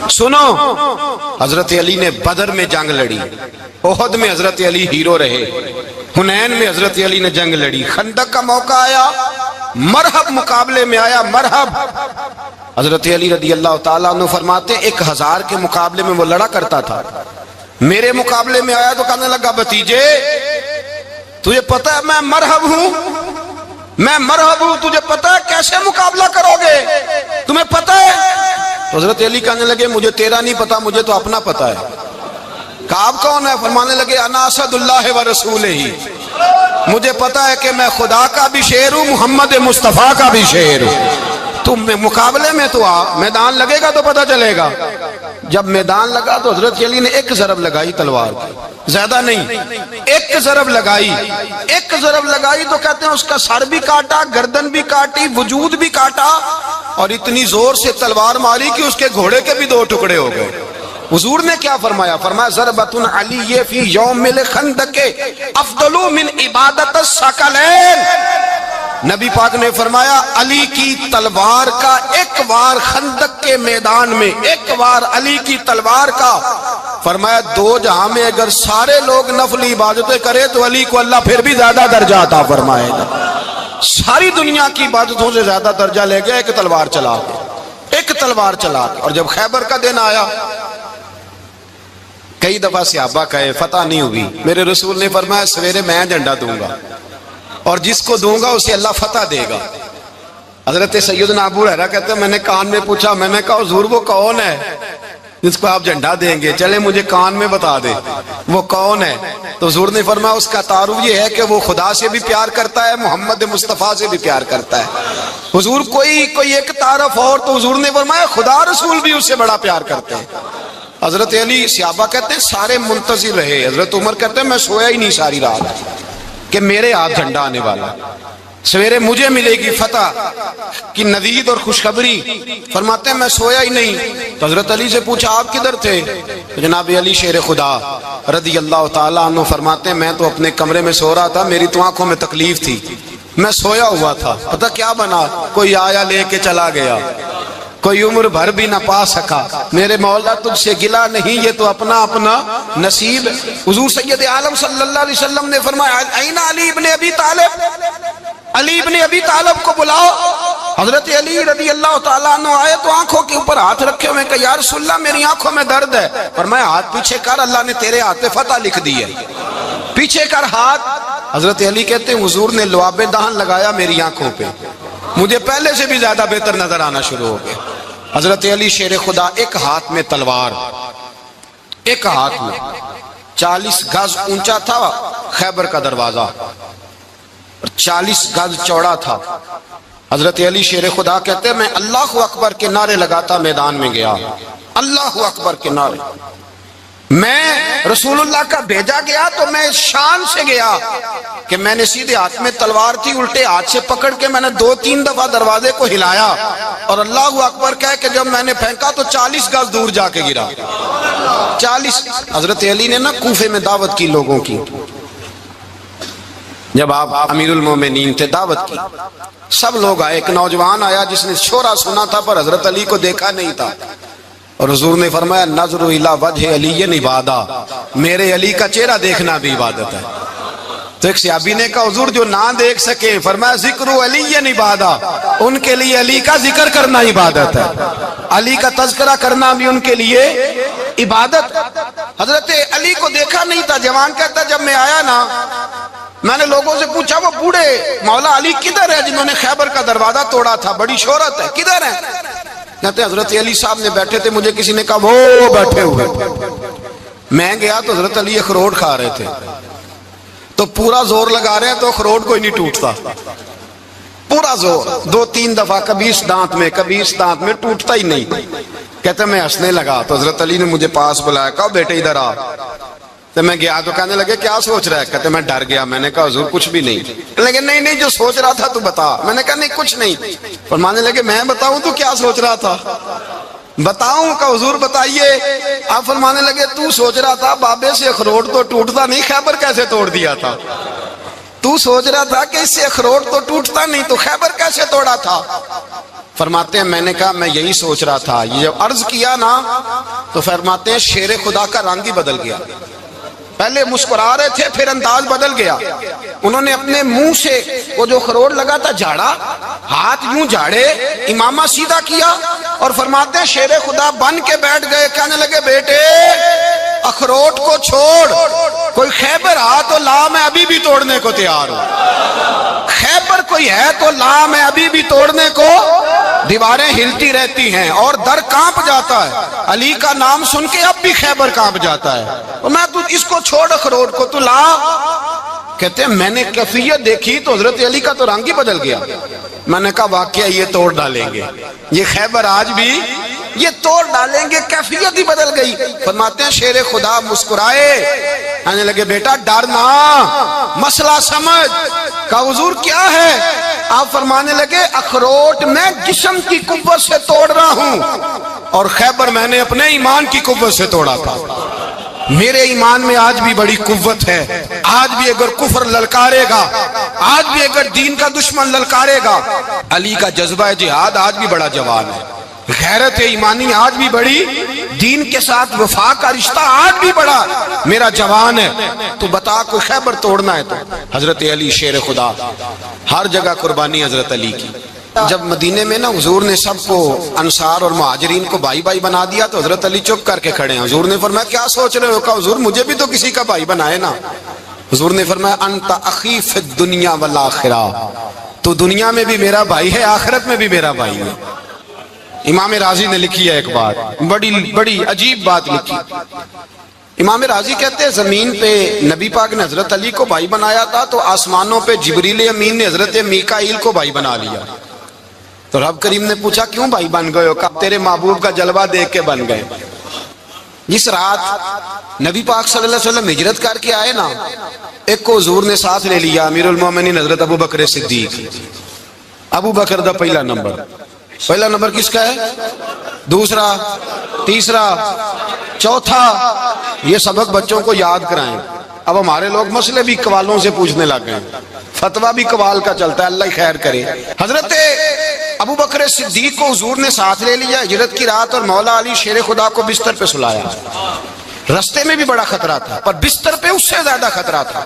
سنو، حضرت علی نے بدر میں جنگ لڑی، احد میں حضرت علی ہیرو رہے، حنین میں حضرت علی نے جنگ لڑی، خندق کا موقع آیا، مرحب مقابلے میں آیا، مرحب۔ حضرت علی رضی اللہ تعالیٰ عنہ فرماتے 1000 کے مقابلے میں وہ لڑا کرتا تھا، میرے مقابلے میں آیا تو کہنے لگا بھتیجے تجھے پتہ ہے میں مرحب ہوں، میں مرحب ہوں، تجھے پتہ ہے کیسے مقابلہ کرو گے، تمہیں پتہ ہے؟ حضرت علی کہنے لگے مجھے تیرا نہیں پتا، مجھے تو اپنا پتا ہے۔ کعب کون ہے؟ فرمانے لگے انا اسد اللہ و رسولہ ہی، مجھے پتا ہے کہ میں خدا کا بھی شیر ہوں، محمد مصطفیٰ کا بھی شیر ہوں۔ تم مقابلے میں تو آ، میدان لگے گا تو پتا چلے گا۔ جب میدان لگا تو حضرت علی نے ایک ضرب لگائی تلوار کی، زیادہ نہیں، ایک ضرب لگائی، ایک ضرب لگائی تو کہتے ہیں اس کا سر بھی کاٹا، گردن بھی کاٹی، وجود بھی کاٹا، اور اتنی زور سے تلوار ماری کہ اس کے گھوڑے کے بھی 2 ٹکڑے ہو گئے۔ حضور نے کیا فرمایا؟ فرمایا ضربۃ علی فی یوم الخندق افضل من عبادت الثقلین۔ نبی پاک نے فرمایا علی کی تلوار کا ایک وار خندق کے میدان میں، ایک وار علی کی تلوار کا، فرمایا 2 جہاں میں اگر سارے لوگ نفلی عبادتیں کرے تو علی کو اللہ پھر بھی زیادہ درجہ عطا فرمائے گا۔ ساری دنیا کی عبادتوں سے زیادہ درجہ لے گیا ایک تلوار چلا کے، ایک تلوار چلا کے۔ اور جب خیبر کا دن آیا، کئی دفعہ صحابہ کہے فتح نہیں ہوئی، میرے رسول نے فرمایا سویرے میں جھنڈا دوں گا اور جس کو دوں گا اسے اللہ فتح دے گا۔ حضرت سیدنا ابو ہریرہ کہتے ہیں میں نے کان میں پوچھا، میں نے کہا حضور وہ کون ہے جس کو آپ جھنڈا دیں گے؟ چلے مجھے کان میں بتا دے وہ کون ہے۔ تو حضور نے فرمایا اس کا تعارف یہ ہے کہ وہ خدا سے بھی پیار کرتا ہے، محمد مصطفیٰ سے بھی پیار کرتا ہے۔ حضور کوئی ایک تعارف اور، تو حضور نے فرمایا خدا رسول بھی اس سے بڑا پیار کرتے ہیں۔ حضرت علی، صحابہ کہتے ہیں سارے منتظر رہے، حضرت عمر کہتے ہیں میں سویا ہی نہیں ساری رات کہ میرے ہاتھ جھنڈا آنے والا، سویرے مجھے ملے گی فتح کی نوید اور خوشخبری۔ فرماتے ہیں میں سویا ہی نہیں۔ تو حضرت علی سے پوچھا آپ کدھر تھے؟ جناب علی شیر خدا رضی اللہ تعالیٰ عنہ فرماتے ہیں میں تو اپنے کمرے میں سو رہا تھا، میری تو آنکھوں میں تکلیف تھی، میں سویا ہوا تھا، پتہ کیا بنا؟ کوئی آیا لے کے چلا گیا، کوئی عمر بھر بھی نہ پا سکا۔ میرے مولا تجھ سے گلا نہیں، یہ تو اپنا اپنا نصیب۔ حضور سید عالم صلی اللہ علیہ وسلم نے فرمایا این علی ابن ابی طالب، علی ابن ابی طالب کو بلاؤ۔ حضرت علی رضی اللہ تعالیٰ عنہ آئے تو آنکھوں کے اوپر ہاتھ رکھے ہوئے کہ یا رسول اللہ میری آنکھوں میں درد ہے۔ فرمایا ہاتھ پیچھے کر، اللہ نے تیرے ہاتھ پہ فتح لکھ دی ہے، پیچھے کر ہاتھ۔ حضرت علی کہتے ہیں حضور نے لعاب دہن لگایا میری آنکھوں پہ، مجھے پہلے سے بھی زیادہ بہتر نظر آنا شروع ہو گیا۔ حضرت علی شیر خدا ایک ہاتھ میں تلوار، ایک ہاتھ میں 40 گز اونچا تھا خیبر کا دروازہ، 40 گز چوڑا تھا۔ حضرت علی شیر خدا کہتے ہیں میں اللہ اکبر کے نعرے لگاتا میدان میں گیا، اللہ اکبر کے نعرے۔ میں رسول اللہ کا بھیجا گیا تو میں شان سے گیا کہ میں نے سیدھے ہاتھ میں تلوار تھی، الٹے ہاتھ سے پکڑ کے میں نے 2-3 دفعہ دروازے کو ہلایا اور اللہ اکبر کہہ کہ جب میں نے پھینکا تو 40 گز دور جا کے گرا۔ 40۔ حضرت علی نے نا کوفے میں دعوت کی لوگوں کی، جب آپ امیر المومنین تھے دعوت کی، سب لوگ آئے۔ ایک نوجوان آیا جس نے شورا سنا تھا پر حضرت علی کو دیکھا نہیں تھا، اور حضور نے فرمایا نظر الی وجہ علی عبادہ، میرے علی کا چہرہ دیکھنا بھی عبادت ہے۔ تو ایک صحابی نے کہا حضور جو نہ دیکھ سکے، فرمایا ذکر علی عبادہ، ان کے لیے علی کا ذکر کرنا عبادت ہے، علی کا تذکرہ کرنا بھی ان کے لیے عبادت۔ حضرت علی کو دیکھا نہیں تھا، جوان کہتا جب میں آیا نا میں نے لوگوں سے پوچھا وہ بوڑھے مولا علی کدھر ہے جنہوں نے خیبر کا دروازہ توڑا تھا، بڑی شہرت ہے، کدھر ہے؟ کہتے ہیں حضرت علی صاحب نے بیٹھے تھے، مجھے کسی نے کہا وہ بیٹھے ہوئے۔ میں گیا تو حضرت علی اخروٹ کھا رہے تھے، تو پورا زور لگا رہے ہیں تو اخروٹ کوئی نہیں ٹوٹتا، پورا زور 2-3 دفعہ، کبھی اس دانت میں کبھی اس دانت میں، ٹوٹتا ہی نہیں۔ کہتے ہیں میں ہنسنے لگا تو حضرت علی نے مجھے پاس بلایا، کہا بیٹے ادھر آ۔ تو میں گیا تو کہنے لگے کیا سوچ رہا ہے؟ کہتے میں ڈر گیا، میں نے کہا حضور کچھ بھی نہیں۔ لیکن نہیں جو سوچ رہا تھا تو بتا۔ میں نے کہا نہیں کچھ نہیں۔ فرمانے لگے میں بتاؤں تو کیا سوچ رہا تھا؟ بتاؤں؟ کہ حضور بتائیے۔ آپ فرمانے لگے تو سوچ رہا تھا بابے سے اخروٹ تو ٹوٹتا نہیں، خیبر کیسے توڑ دیا تھا؟ تو سوچ رہا تھا کہ اس سے اخروٹ تو ٹوٹتا نہیں، تو خیبر کیسے توڑا تھا؟ فرماتے ہیں میں نے کہا میں یہی سوچ رہا تھا. یہ جب عرض کیا نا تو فرماتے ہیں شیر خدا کا رنگ ہی بدل گیا. پہلے مسکرا رہے تھے، پھر انداز بدل گیا. انہوں نے اپنے منہ سے وہ جو خروٹ لگا تھا جھاڑا، ہاتھ یوں جھاڑے، امامہ سیدھا کیا، اور فرماتے ہیں شیر خدا بن کے بیٹھ گئے. کہنے لگے بیٹے اخروٹ کو چھوڑ، کوئی خیبر آ تو لا، میں ابھی بھی توڑنے کو تیار ہوں. خیبر کوئی ہے تو لا، میں ابھی بھی توڑنے کو. دیواریں ہلتی رہتی ہیں اور در کانپ جاتا ہے. علی کا نام سن کے اب بھی خیبر کانپ جاتا ہے. اور میں تو اس کو چھوڑ اخروٹ کو تو لا. کہتے ہیں میں نے کیفیت دیکھی تو حضرت علی کا تو رنگ ہی بدل گیا. میں نے کہا واقعہ یہ توڑ ڈالیں گے، یہ خیبر آج بھی یہ توڑ ڈالیں گے، کیفیت ہی بدل گئی. فرماتے ہیں شیر خدا مسکرائے، کہنے لگے بیٹا ڈرنا، مسئلہ سمجھ. کہا حضور کیا ہے؟ آپ فرمانے لگے اخروٹ میں جسم کی قوت سے توڑ رہا ہوں، اور خیبر میں نے اپنے ایمان کی قوت سے توڑا تھا. میرے ایمان میں آج بھی بڑی قوت ہے. آج بھی اگر کفر للکارے گا، آج بھی اگر دین کا دشمن للکارے گا، علی کا جذبہ جہاد آج بھی بڑا جوان ہے. غیرت ایمانی آج بھی بڑی، دین کے ساتھ وفا کا رشتہ آج بھی بڑا میرا جوان ہے. تو بتا کوئی خیبر توڑنا ہے تو حضرت علی شیر خدا، ہر جگہ قربانی حضرت علی کی. جب مدینے میں نا حضور نے سب کو انصار اور مہاجرین کو بھائی بھائی بنا دیا تو حضرت علی چپ کر کے کھڑے ہیں. حضور نے فرمایا کیا سوچ رہے ہو؟ کہا حضور مجھے بھی تو کسی کا بھائی بنائے نا. حضور نے فرمایا انت اخی فی الدنیا والآخرہ، تو دنیا میں بھی میرا بھائی ہے، آخرت میں بھی میرا بھائی ہے. امام راضی نے لکھی ہے ایک بات، بڑی عجیب بات لکھی. امام راضی کہتے ہیں زمین پہ نبی پاک نے حضرت علی کو بھائی بنایا تھا تو آسمانوں پہ جبریل امین نے حضرت میکائیل کو بھائی بنا لیا. تو رب کریم نے پوچھا کیوں بھائی بن گئے ہو؟ کہا تیرے محبوب کا جلوہ دیکھ کے بن گئے. جس رات نبی پاک صلی اللہ علیہ وسلم ہجرت کر کے آئے نا، ایک کو حضور نے ساتھ لے لیا، امیر المومنین حضرت ابو بکر صدیق. ابو بکر دا پہلا نمبر کس کا ہے؟ دوسرا، تیسرا، چوتھا. یہ سبق بچوں کو یاد کرائیں. اب ہمارے لوگ مسئلے بھی قوالوں سے پوچھنے لگ گئے، فتویٰ بھی قوال کا چلتا ہے، اللہ خیر کرے. حضرت ابو بکر صدیق کو حضور نے ساتھ لے لیا ہجرت کی رات، اور مولا علی شیر خدا کو بستر پہ سلایا. رستے میں بھی بڑا خطرہ تھا پر بستر پہ اس سے زیادہ خطرہ تھا،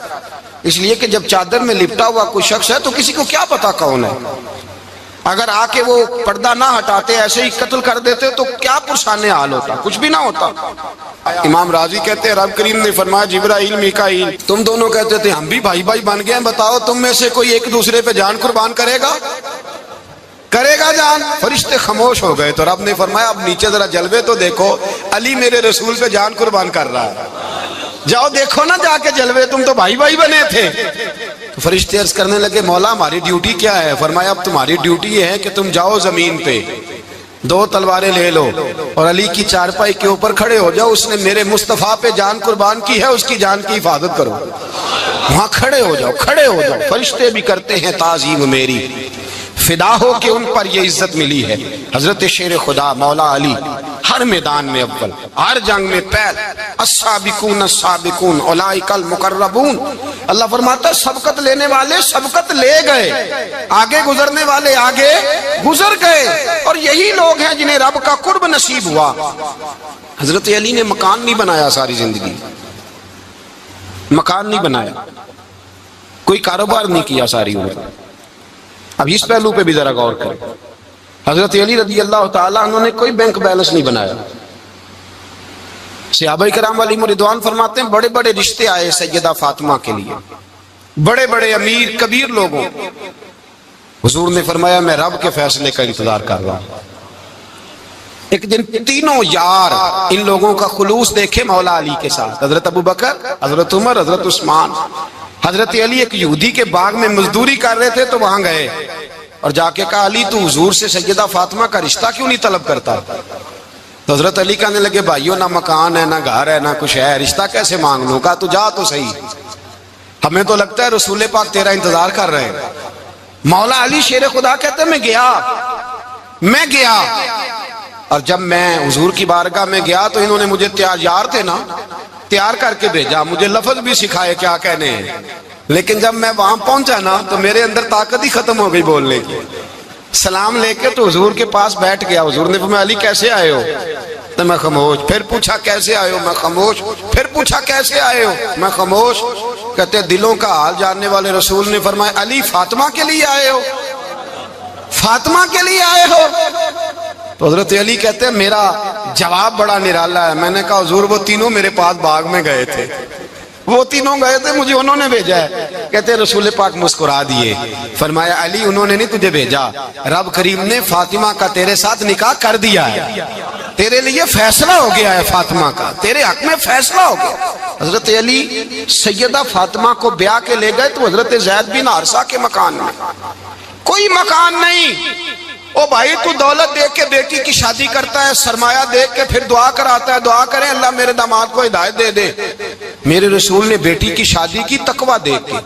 اس لیے کہ جب چادر میں لپٹا ہوا کوئی شخص ہے تو کسی کو کیا پتا کون ہے. اگر آ کے وہ پردہ نہ ہٹاتے ایسے ہی قتل کر دیتے تو کیا پرسان حال ہوتا، کچھ بھی نہ ہوتا. امام راضی کہتے ہیں رب کریم نے فرمایا جبرائیل میکائیل تم دونوں کہتے تھے ہم بھی بھائی بھائی بن گئے ہیں، بتاؤ تم میں سے کوئی ایک دوسرے پہ جان قربان کرے گا جان؟ فرشتے خاموش ہو گئے. تو رب نے فرمایا اب نیچے ذرا جلوے تو دیکھو، علی میرے رسول پہ جان قربان کر رہا ہے، جاؤ دیکھو نا جا کے جلوے، تم تو بھائی بھائی بنے تھے. تو فرشتے عرض کرنے لگے مولا ہماری ڈیوٹی کیا ہے؟ فرمایا اب تمہاری ڈیوٹی یہ ہے کہ تم جاؤ زمین پہ، 2 تلواریں لے لو اور علی کی چارپائی کے اوپر کھڑے ہو جاؤ. اس نے میرے مصطفیٰ پہ جان قربان کی ہے، اس کی جان کی حفاظت کرو. وہاں کھڑے ہو جاؤ. فرشتے بھی کرتے ہیں تعظیم میری، فدا ہو کہ ان پر یہ عزت ملی ہے. حضرت شیر خدا مولا علی ہر میدان میں اول، ہر جنگ میں پہل. السابقون السابقون اولئک المقربون. اللہ فرماتا ہے سبقت لینے والے سبقت لے گئے، آگے گزرنے والے آگے گزر گئے، اور یہی لوگ ہیں جنہیں رب کا قرب نصیب ہوا. حضرت علی نے مکان نہیں بنایا، ساری زندگی مکان نہیں بنایا، کوئی کاروبار نہیں کیا ساری عمر. اب اس پہلو پہ بھی ذرا غور کریں. حضرت علی رضی اللہ تعالیٰ انہوں نے کوئی بینک بیلنس نہیں بنایا. صحابہ کرام علیہم رضوان فرماتے ہیں بڑے بڑے رشتے آئے سیدہ فاطمہ کے لیے، بڑے بڑے امیر کبیر لوگوں. حضور نے فرمایا میں رب کے فیصلے کا انتظار کر رہا ہوں. ایک دن تینوں یار ان لوگوں کا خلوص دیکھے مولا علی کے ساتھ، حضرت ابو بکر، حضرت عمر، حضرت عثمان. حضرت علی ایک یہودی کے باغ میں مزدوری کر رہے تھے تو وہاں گئے اور جا کے کہا علی تو حضور سے سیدہ فاطمہ کا رشتہ کیوں نہیں طلب کرتا؟ تو حضرت علی کہنے لگے بھائیو نہ مکان ہے نہ گھر ہے نہ کچھ ہے، رشتہ کیسے مانگ لوں؟ کہا تو جا تو صحیح، ہمیں تو لگتا ہے رسول پاک تیرا انتظار کر رہے ہیں. مولا علی شیر خدا کہتے ہیں میں گیا اور جب میں حضور کی بارگاہ میں گیا تو انہوں نے مجھے یار تھے نا، تیار کر کے بھیجا، مجھے لفظ بھی سکھائے کیا کہنے ہیں. لیکن جب میں وہاں پہنچا نا تو میرے اندر طاقت ہی ختم ہو گئی بولنے کی. سلام لے کے تو حضور کے پاس بیٹھ گیا. حضور نے فرمایا علی کیسے آئے ہو؟ تو میں خاموش. پھر پوچھا کیسے آئے ہو؟ میں خاموش. پھر پوچھا کیسے آئے ہو؟ میں خاموش. کہتے دلوں کا حال جاننے والے رسول نے فرمایا علی فاطمہ کے لیے آئے ہو؟ فاطمہ کے لیے آئے ہو؟ تو حضرت علی کہتے ہیں میرا جواب بڑا نرالا ہے. میں نے کہا حضور وہ تینوں میرے پاس باغ میں گئے تھے, وہ تینوں گئے تھے, مجھے انہوں نے بھیجا ہے. کہتے ہیں رسول پاک مسکرا دیے, فرمایا علی انہوں نے نہیں تجھے بھیجا, رب کریم نے فاطمہ کا تیرے ساتھ نکاح کر دیا ہے, تیرے لیے فیصلہ ہو گیا ہے فاطمہ کا, تیرے حق میں فیصلہ ہو گیا. حضرت علی سیدہ فاطمہ کو بیاہ کے لے گئے تو حضرت زید بن حارثہ کے مکان میں, کوئی مکان نہیں. او بھائی تو دولت دیکھ کے بیٹی کی شادی کرتا ہے, سرمایہ دیکھ کے پھر دعا کراتا ہے, دعا کریں اللہ میرے داماد کو ہدایت دے دے. میرے رسول نے بیٹی کی شادی کی تقوی دیکھ کے,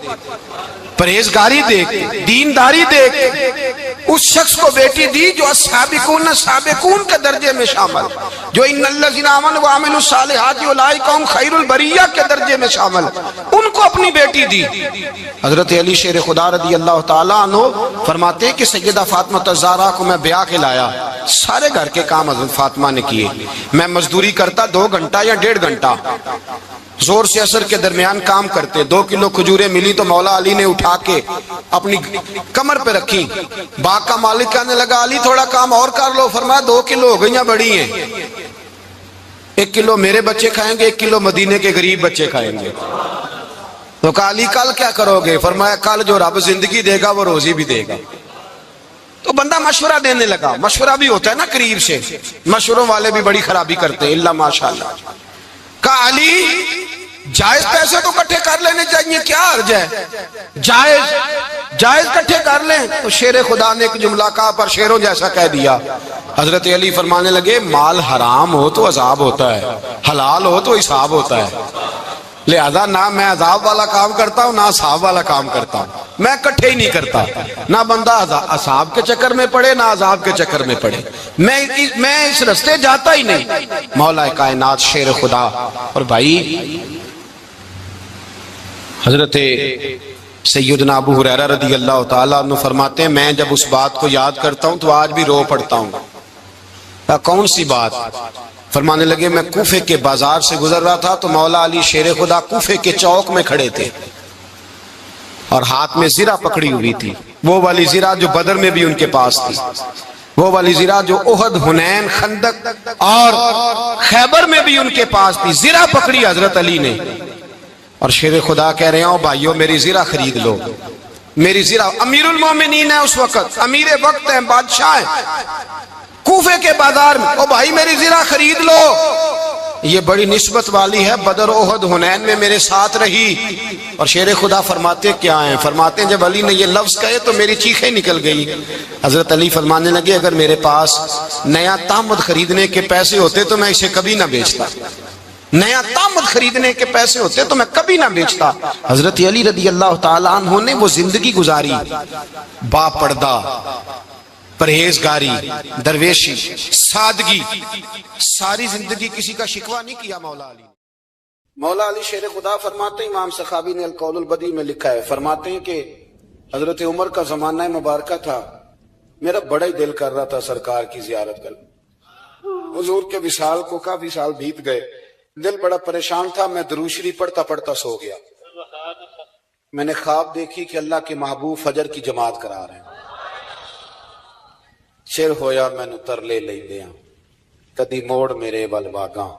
پرہیزگاری دیکھ کے, دینداری دیکھ کے اس شخص کو بیٹی دی جو السابقون سابقون کے درجے میں شامل, جو ان الذین آمنوا وعملوا الصالحات اولئک هم خیر البریہ کے درجے میں شامل, ان کو اپنی بیٹی دی. حضرت علی شیر خدا رضی اللہ تعالیٰ عنہ فرماتے ہیں کہ سیدہ فاطمہ الزہرا کو میں بیاہ کے لایا, سارے گھر کے کام حضرت فاطمہ نے کیے. میں مزدوری کرتا 2 گھنٹہ یا 1.5 گھنٹہ, زور سے عصر کے درمیان کام کرتے. 2 کلو کھجوریں ملی تو مولا علی نے اٹھا کے اپنی کمر پہ رکھی. باغ کا مالک کہنے لگا علی تھوڑا کام اور کر لو. فرمایا 2 کلو ہو گئیاں بڑی ہیں, 1 کلو میرے بچے کھائیں گے, 1 کلو مدینے کے غریب بچے کھائیں گے. تو کہا علی کل کیا کرو گے؟ فرمایا کل جو رب زندگی دے گا وہ روزی بھی دے گا. تو بندہ مشورہ دینے لگا. مشورہ بھی ہوتا ہے نا قریب سے, مشوروں والے بھی بڑی خرابی کرتے ہیں اللہ ماشاءاللہ. کہا علی جائز پیسے تو کٹھے کر لینے چاہیے, کیا حرج ہے, جائز کٹھے کر لیں. تو شیر خدا نے ایک جملہ کہا پر شیروں جیسا کہہ دیا. حضرت علی فرمانے لگے مال حرام ہو تو عذاب ہوتا ہے, حلال ہو تو حساب ہوتا ہے. لہذا نہ میں عذاب والا کام کرتا ہوں نہ حساب والا کام کرتا ہوں, میں کٹھے ہی نہیں کرتا. نہ بندہ حساب کے چکر میں پڑے نہ عذاب کے چکر میں پڑے, میں اس رستے جاتا ہی نہیں. مولا کائنات شیر خدا. اور بھائی حضرت سیدنا ابو ہریرہ رضی اللہ تعالیٰ عنہ فرماتے ہیں میں جب اس بات کو یاد کرتا ہوں تو آج بھی رو پڑتا ہوں. کون سی بات؟ فرمانے لگے میں کوفے کے بازار سے گزر رہا تھا تو مولا علی شیر خدا کوفے کے چوک میں کھڑے تھے اور ہاتھ میں زرہ پکڑی ہوئی تھی, وہ والی زرہ جو بدر میں بھی ان کے پاس تھی, وہ والی زرہ جو احد, حنین, خندق اور خیبر میں بھی ان کے پاس تھی. زرہ پکڑی حضرت علی نے اور شیر خدا کہہ رہے ہوں بھائیو میری زرہ خرید لو. میری زرہ, امیر المومنین ہے اس وقت, امیر وقت ہیں, بادشاہ ہیں, کوفے کے بازار میں, او بھائی میری زرہ خرید لو. یہ بڑی نسبت والی ہے, بدر, احد, حنین میں میرے ساتھ رہی. اور شیر خدا فرماتے کیا ہیں؟ فرماتے ہیں جب علی نے یہ لفظ کہے تو میری چیخیں نکل گئی. حضرت علی فرمانے لگے اگر میرے پاس نیا تامد خریدنے کے پیسے ہوتے تو میں اسے کبھی نہ بیچتا, نیا تامد خریدنے کے پیسے ہوتے تو میں کبھی نہ بیچتا. حضرت علی رضی اللہ تعالیٰ عنہ نے وہ زندگی گزاری, با پردہ, پرہیزگاری, درویشی, سادگی, ساری زندگی کسی کا شکوہ نہیں کیا مولا علی. مولا علی شیر خدا فرماتے ہیں, امام سخاوی نے القول البدیع میں لکھا ہے, فرماتے ہیں کہ حضرت عمر کا زمانہ مبارکہ تھا, میرا بڑا ہی دل کر رہا تھا سرکار کی زیارت کر. حضور کے وصال کو کافی سال بیت گئے, دل بڑا پریشان تھا. میں درود شریف پڑھتا پڑھتا سو گیا. میں نے خواب دیکھی کہ اللہ کے محبوب فجر کی جماعت کرا رہے ہیں. شیر ہویا میں نو ترلے لے دیا کدی موڑ میرے ول واگاں,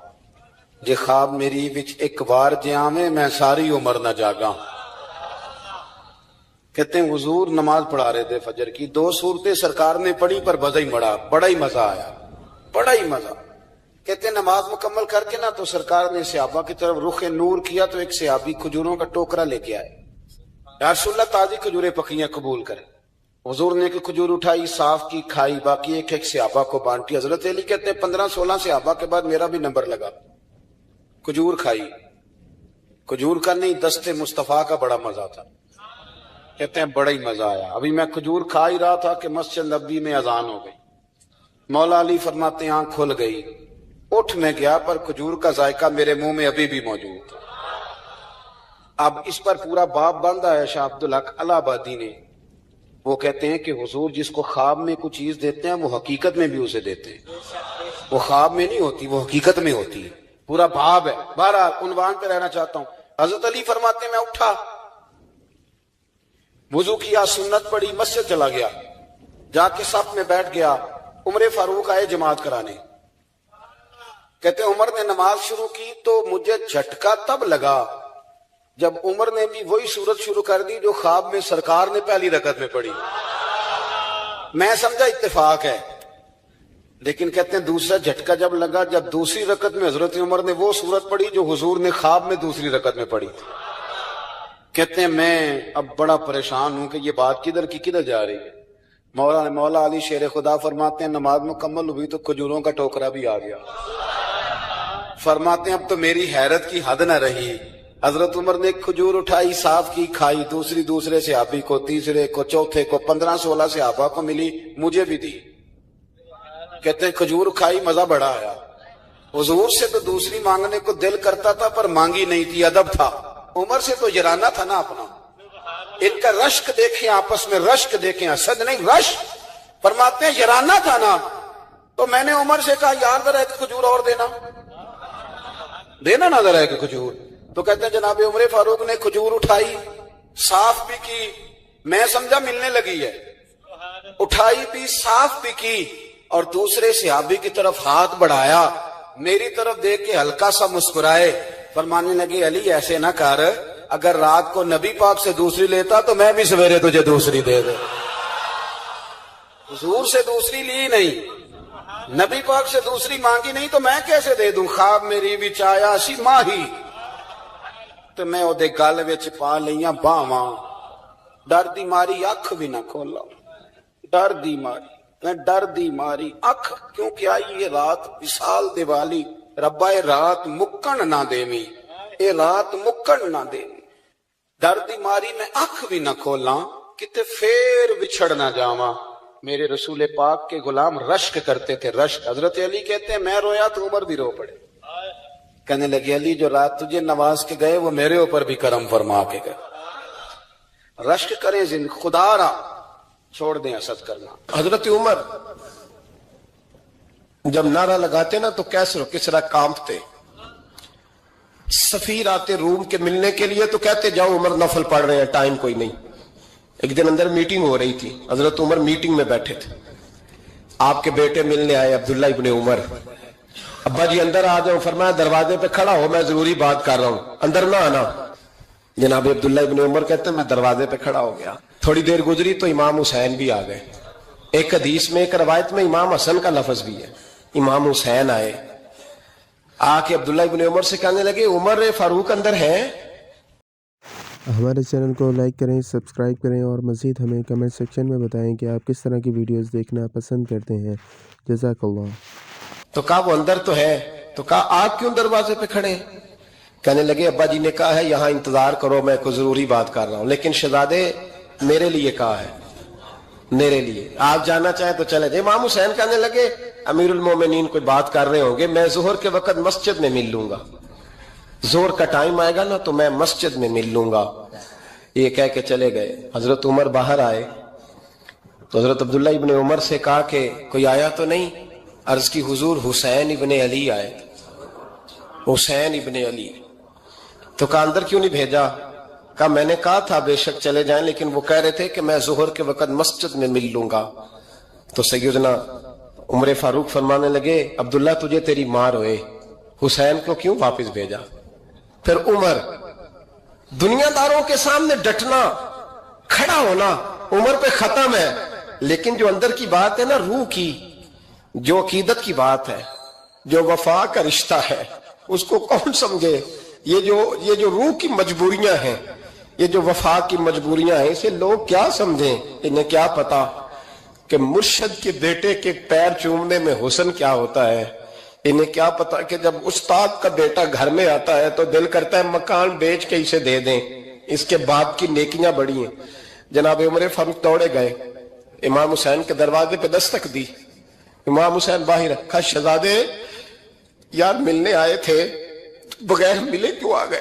جے خواب میری وچ ایک بار جے آویں میں ساری عمر نہ جاگاں. کہتے ہیں حضور نماز پڑھا رہے تھے فجر کی, 2 سورتیں سرکار نے پڑھی پر مزہ ہی مڑا, بڑا ہی مزہ آیا, بڑا ہی مزہ. کہتے ہیں نماز مکمل کر کے نا تو سرکار نے صحابہ کی طرف رخ نور کیا تو ایک صحابی کھجوروں کا ٹوکرا لے کے آئے. یا رسول اللہ تازی کھجوریں پکیاں قبول کریں. حضور نے ایک کھجور اٹھائی, صاف کی, کھائی, باقی ایک ایک صحابہ کو بانٹی. حضرت علی کہتے ہیں 15-16 صحابہ کے بعد میرا بھی نمبر لگا. کھجور کھائی, کھجور کا نہیں دست مصطفیٰ کا بڑا مزہ تھا. کہتے ہیں بڑا ہی مزہ آیا. ابھی میں کھجور کھا ہی رہا تھا کہ مسجد نبوی میں اذان ہو گئی. مولا علی فرماتے ہیں آنکھ کھل گئی, اٹھ میں گیا پر کھجور کا ذائقہ میرے منہ میں ابھی بھی موجود تھا. اب اس پر پورا باب باندھا ہے شاہ عبدالحق الہ آبادی نے. وہ کہتے ہیں کہ حضور جس کو خواب میں کوئی چیز دیتے ہیں وہ حقیقت میں بھی اسے دیتے ہیں. وہ خواب میں نہیں ہوتی، وہ حقیقت میں ہوتی ہے. پورا باب ہے. بہرحال عنوان پہ رہنا چاہتا ہوں. حضرت علی فرماتے ہیں میں اٹھا، وضو کیا، سنت پڑھی، مسجد چلا گیا، جا کے صف میں بیٹھ گیا. عمر فاروق آئے جماعت کرانے. کہتے عمر نے نماز شروع کی تو مجھے جھٹکا تب لگا جب عمر نے بھی وہی صورت شروع کر دی جو خواب میں سرکار نے پہلی رکعت میں پڑھی. میں سمجھا اتفاق ہے، لیکن کہتے ہیں دوسرا جھٹکا جب لگا جب دوسری رکعت میں حضرت عمر نے وہ صورت پڑھی جو حضور نے خواب میں دوسری رکعت میں پڑھی تھی. کہتے ہیں میں اب بڑا پریشان ہوں کہ یہ بات کدھر کی کدھر جا رہی ہے. مولا علی شیر خدا فرماتے ہیں نماز مکمل ہوئی تو کھجوروں کا ٹوکرا بھی آ گیا. فرماتے ہیں اب تو میری حیرت کی حد نہ رہی. حضرت عمر نے ایک کھجور اٹھائی، صاف کی، کھائی، دوسرے صحابی کو، تیسرے کو، چوتھے کو، 15-16 صحابہ کو ملی، مجھے بھی دی. کہتے ہیں کھجور کھائی، مزہ بڑا آیا. حضور سے تو دوسری مانگنے کو دل کرتا تھا پر مانگی نہیں تھی، ادب تھا. عمر سے تو جرانا تھا نا اپنا. ان کا رشک دیکھیں، آپس میں رشک دیکھیں، حسد نہیں رشک. فرماتے ہیں جرانا تھا نا، تو میں نے عمر سے کہا یار ذرا ایک کھجور اور دینا نا ذرا ایک کھجور. تو کہتے ہیں جناب عمر فاروق نے کھجور اٹھائی، صاف بھی کی، میں سمجھا ملنے لگی ہے، اٹھائی بھی، صاف بھی کی، اور دوسرے صحابی کی طرف ہاتھ بڑھایا، میری طرف دیکھ کے ہلکا سا مسکرائے. فرمانے لگے علی ایسے نہ کر، اگر رات کو نبی پاک سے دوسری لیتا تو میں بھی سویرے تجھے دوسری دے دے. حضور سے دوسری لی نہیں، نبی پاک سے دوسری مانگی نہیں تو میں کیسے دے دوں. خواب میری وچ آیا سی ماہی تو میں او دے گل وچ پا لیاں باواں، ڈر دی ماری اکھ بھی نہ کھولا. ڈر دی ماری، میں ڈر دی ماری اکھ کیونکہ آئی یہ رات وصال دیوالی. ربا اے رات مکن نہ دیویں، اے رات مکن نہ دیویں. ڈر دی ماری میں اکھ بھی نہ کھولاں کتے پھر بچھڑ نہ جاواں. میرے رسول پاک کے غلام رشک کرتے تھے، رشک. حضرت علی کہتے ہیں میں رویا تو عمر بھی رو پڑے. کہنے لگے علی جو رات تجھے نواز کے گئے وہ میرے اوپر بھی کرم فرما کے گئے. رشک کریں خدا را، چھوڑ دیں حسد کرنا. حضرت عمر جب نعرہ لگاتے نا تو کیسر و کسرا کانپتے. سفیر آتے روم کے ملنے کے لیے تو کہتے جاؤ عمر نفل پڑھ رہے ہیں، ٹائم کوئی نہیں. ایک دن اندر میٹنگ ہو رہی تھی، حضرت عمر میٹنگ میں بیٹھے تھے. آپ کے بیٹے ملنے آئے عبداللہ ابن عمر. ابا جی اندر آ جاؤ. فرمایا دروازے پہ کھڑا ہو، میں ضروری بات کر رہا ہوں، اندر نہ آنا. جناب عبداللہ ابن عمر کہتے ہیں میں دروازے پہ کھڑا ہو گیا. تھوڑی دیر گزری تو امام حسین بھی آ گئے. ایک حدیث میں ایک روایت میں امام حسن کا لفظ بھی ہے. امام حسین آئے، آ کے عبداللہ ابن عمر سے کہنے لگے عمر فاروق اندر ہیں. ہمارے چینل کو لائک کریں، سبسکرائب کریں اور مزید ہمیں کمنٹ سیکشن میں بتائیں کہ آپ کس طرح کی ویڈیوز دیکھنا پسند کرتے ہیں. جزاک اللہ. تو کہا وہ اندر تو ہے. تو کہا آپ کیوں دروازے پہ کھڑے ہیں؟ کہنے لگے ابا جی نے کہا ہے یہاں انتظار کرو، میں کوئی ضروری بات کر رہا ہوں. لیکن شہزادے میرے لیے کہا ہے، میرے لیے آپ جانا چاہیں تو چلے جائیں. امام حسین کہنے لگے امیر المومنین کوئی بات کر رہے ہوں گے، میں ظہر کے وقت مسجد میں مل لوں گا، ظہر کا ٹائم آئے گا نا تو میں مسجد میں مل لوں گا. یہ کہہ کے چلے گئے. حضرت عمر باہر آئے تو حضرت عبداللہ ابن عمر سے کہا کہ کوئی آیا تو نہیں؟ عرض کی حضور حسین ابن علی آئے. حسین ابن علی. تو کہا اندر کیوں نہیں بھیجا؟ کہا میں نے کہا تھا بے شک چلے جائیں، لیکن وہ کہہ رہے تھے کہ میں ظہر کے وقت مسجد میں مل لوں گا. تو سیدنا عمر فاروق فرمانے لگے عبداللہ تجھے تیری ماں روئے، حسین کو کیوں واپس بھیجا؟ پھر عمر دنیا داروں کے سامنے ڈٹنا، کھڑا ہونا عمر پہ ختم ہے، لیکن جو اندر کی بات ہے نا، روح کی، جو عقیدت کی بات ہے، جو وفا کا رشتہ ہے، اس کو کون سمجھے؟ یہ جو روح کی مجبوریاں ہیں، یہ جو وفا کی مجبوریاں ہیں، اسے لوگ کیا سمجھیں؟ انہیں کیا پتا کہ مرشد کے بیٹے کے پیر چومنے میں حسن کیا ہوتا ہے. انہیں کیا پتا کہ جب استاد کا بیٹا گھر میں آتا ہے تو دل کرتا ہے مکان بیچ کے اسے دے دیں، اس کے باپ کی نیکیاں بڑی ہیں. جناب عمر فاروق دوڑے گئے، امام حسین کے دروازے پہ دستک دی. امام حسین باہر رکھا. شہزادے یار ملنے آئے تھے، بغیر ملے کیوں آ گئے؟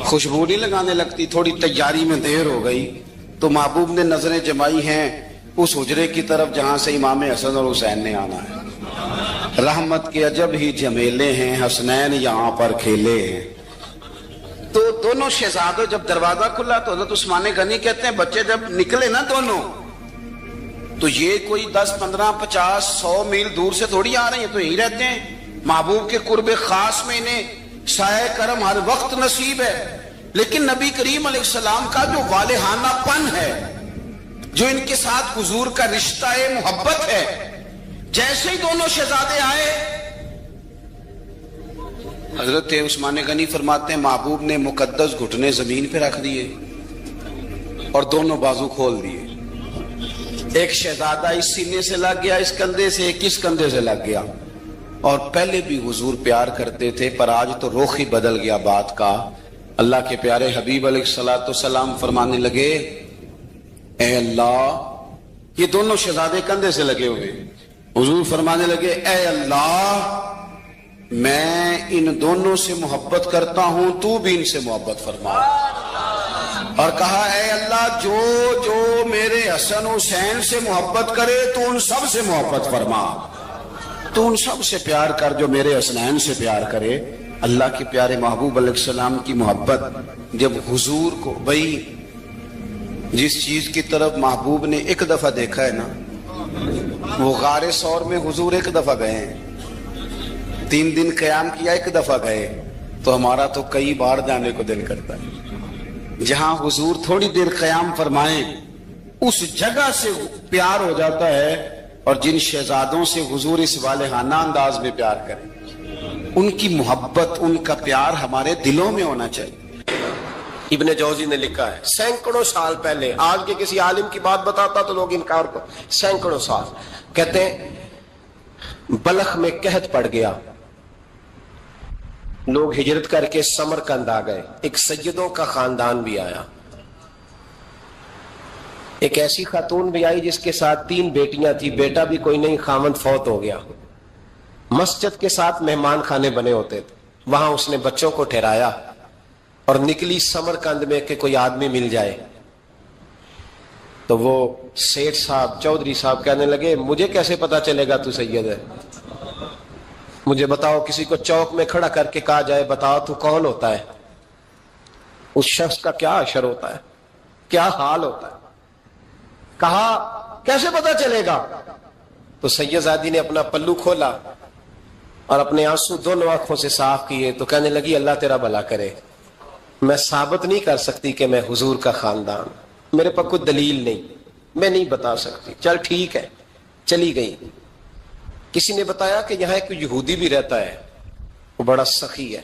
خوشبو نہیں لگانے لگتی، تھوڑی تیاری میں دیر ہو گئی تو محبوب نے نظریں جمائی ہیں اس حجرے کی طرف جہاں سے امام حسن اور حسین نے آنا ہے۔ رحمت کے عجب ہی جمیلے ہیں، حسنین یہاں پر کھیلے ہیں۔ تو دونوں شہزادوں جب دروازہ کھلا تو حضرت عثمان غنی کہتے ہیں بچے جب نکلے نا دونوں تو یہ کوئی 10 15 50 100 میل دور سے تھوڑی آ رہے ہیں، تو یہی رہتے ہیں۔ محبوب کے قرب خاص میں انہیں سایہ کرم ہر وقت نصیب ہے، لیکن نبی کریم علیہ السلام کا جو والہانہ پن ہے، جو ان کے ساتھ حضور کا رشتہ محبت ہے، جیسے ہی دونوں شہزادے آئے حضرت عثمان غنی فرماتے ہیں محبوب نے مقدس گھٹنے زمین پہ رکھ دیے اور دونوں بازو کھول دیے۔ ایک شہزادہ اس سینے سے لگ گیا اس کندھے سے، ایک اس کندھے سے لگ گیا، اور پہلے بھی حضور پیار کرتے تھے پر آج تو رخ ہی بدل گیا بات کا۔ اللہ کے پیارے حبیب علیہ الصلوۃ والسلام فرمانے لگے اے اللہ، یہ دونوں شہزادے کندھے سے لگے ہوئے، حضور فرمانے لگے اے اللہ میں ان دونوں سے محبت کرتا ہوں، تو بھی ان سے محبت فرما۔ اور کہا اے اللہ جو جو میرے حسن حسین سے محبت کرے تو ان سب سے محبت فرما، تو ان سب سے پیار کر جو میرے حسنین سے پیار کرے۔ اللہ کے پیارے محبوب علیہ السلام کی محبت جب حضور کو، بھئی جس چیز کی طرف محبوب نے ایک دفعہ دیکھا ہے نا، وہ غار ثور میں حضور ایک دفعہ گئے ہیں، 3 دن قیام کیا ایک دفعہ گئے، تو ہمارا تو کئی بار جانے کو دل کرتا ہے۔ جہاں حضور تھوڑی دیر قیام فرمائیں اس جگہ سے پیار ہو جاتا ہے، اور جن شہزادوں سے حضور اس والہانہ انداز میں پیار کریں ان کی محبت، ان کا پیار ہمارے دلوں میں ہونا چاہیے۔ ابن جوزی نے لکھا ہے سینکڑوں سال پہلے، آج کے کسی عالم کی بات بتاتا تو لوگ انکار کو، سینکڑوں سال، کہتے ہیں بلخ میں قحط پڑ گیا، لوگ ہجرت کر کے سمرقند آ گئے، ایک سیدوں کا خاندان بھی آیا، ایک ایسی خاتون بھی آئی جس کے ساتھ 3 بیٹیاں تھی، بیٹا بھی کوئی نہیں، خاوند فوت ہو گیا، مسجد کے ساتھ مہمان خانے بنے ہوتے تھے، وہاں اس نے بچوں کو ٹھہرایا اور نکلی سمرقند میں کہ کوئی آدمی مل جائے۔ تو وہ سیٹھ صاحب، چودھری صاحب کہنے لگے مجھے کیسے پتا چلے گا تو سید ہے، مجھے بتاؤ، کسی کو چوک میں کھڑا کر کے کہا جائے بتاؤ تو کون ہوتا ہے، اس شخص کا کیا اشر ہوتا ہے، کیا حال ہوتا ہے، کہا کیسے پتا چلے گا؟ تو سیدزادی نے اپنا پلو کھولا اور اپنے آنسو دونوں آنکھوں سے صاف کیے، تو کہنے لگی اللہ تیرا بھلا کرے، میں ثابت نہیں کر سکتی کہ میں حضور کا خاندان، میرے پاس کوئی دلیل نہیں، میں نہیں بتا سکتی، چل ٹھیک ہے، چلی گئی۔ کسی نے بتایا کہ یہاں ایک یہودی بھی رہتا ہے، وہ بڑا سخی ہے،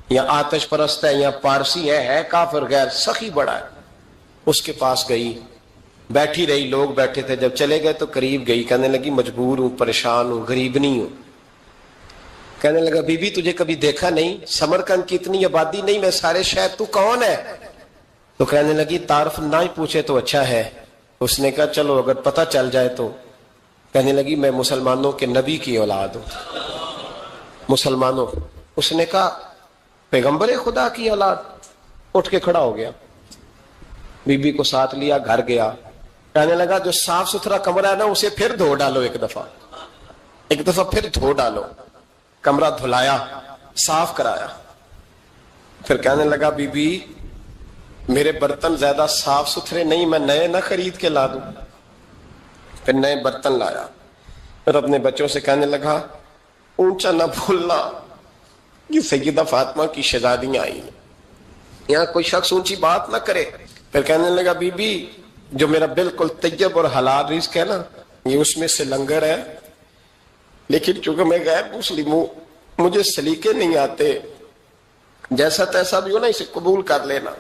یا آتش پرست ہے، یا پارسی ہے کافر غیر، سخی بڑا ہے۔ اس کے پاس گئی، بیٹھی رہی، لوگ بیٹھے تھے، جب چلے گئے تو قریب گئی، کہنے لگی مجبور ہوں، پریشان ہوں، غریب نہیں ہوں۔ کہنے لگا بی بی تجھے کبھی دیکھا نہیں، سمرقند کی اتنی آبادی نہیں، میں سارے شہر، تو کون ہے؟ تو کہنے لگی تعارف نہ ہی پوچھے تو اچھا ہے۔ اس نے کہا چلو اگر پتہ چل جائے تو۔ کہنے لگی میں مسلمانوں کے نبی کی اولاد ہوں، مسلمانوں۔ اس نے کہا پیغمبر خدا کی اولاد؟ اٹھ کے کھڑا ہو گیا، بی بی کو ساتھ لیا، گھر گیا، کہنے لگا جو صاف ستھرا کمرہ ہے نا اسے پھر دھو ڈالو، ایک دفعہ پھر دھو ڈالو۔ کمرہ دھلایا، صاف کرایا، پھر کہنے لگا بی بی میرے برتن زیادہ صاف ستھرے نہیں، میں نئے نہ خرید کے لا دوں۔ پھر نئے برتن لایا، پھر اپنے بچوں سے کہنے لگا اونچا نہ بھولنا، یہ سیدہ فاطمہ کی شہزادیاں آئی ہیں، یہاں کوئی شخص اونچی بات نہ کرے۔ پھر کہنے لگا بی بی جو میرا بالکل طیب اور حلال رزق ہے نا، یہ اس میں سے لنگر ہے، لیکن چونکہ میں غیر مسلم ہوں، مجھے سلیقے نہیں آتے، جیسا تیسا بھی ہو نا اسے قبول کر لینا۔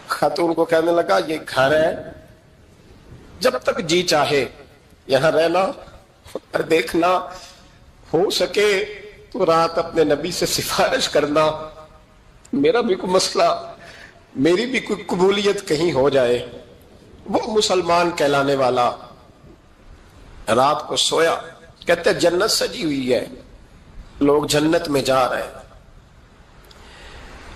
خاتون کو کہنے لگا یہ گھر ہے، جب تک جی چاہے یہاں رہنا، اور دیکھنا ہو سکے تو رات اپنے نبی سے سفارش کرنا، میرا بھی کوئی مسئلہ، میری بھی کوئی قبولیت کہیں ہو جائے۔ وہ مسلمان کہلانے والا رات کو سویا، کہتے جنت سجی ہوئی ہے، لوگ جنت میں جا رہے ہیں،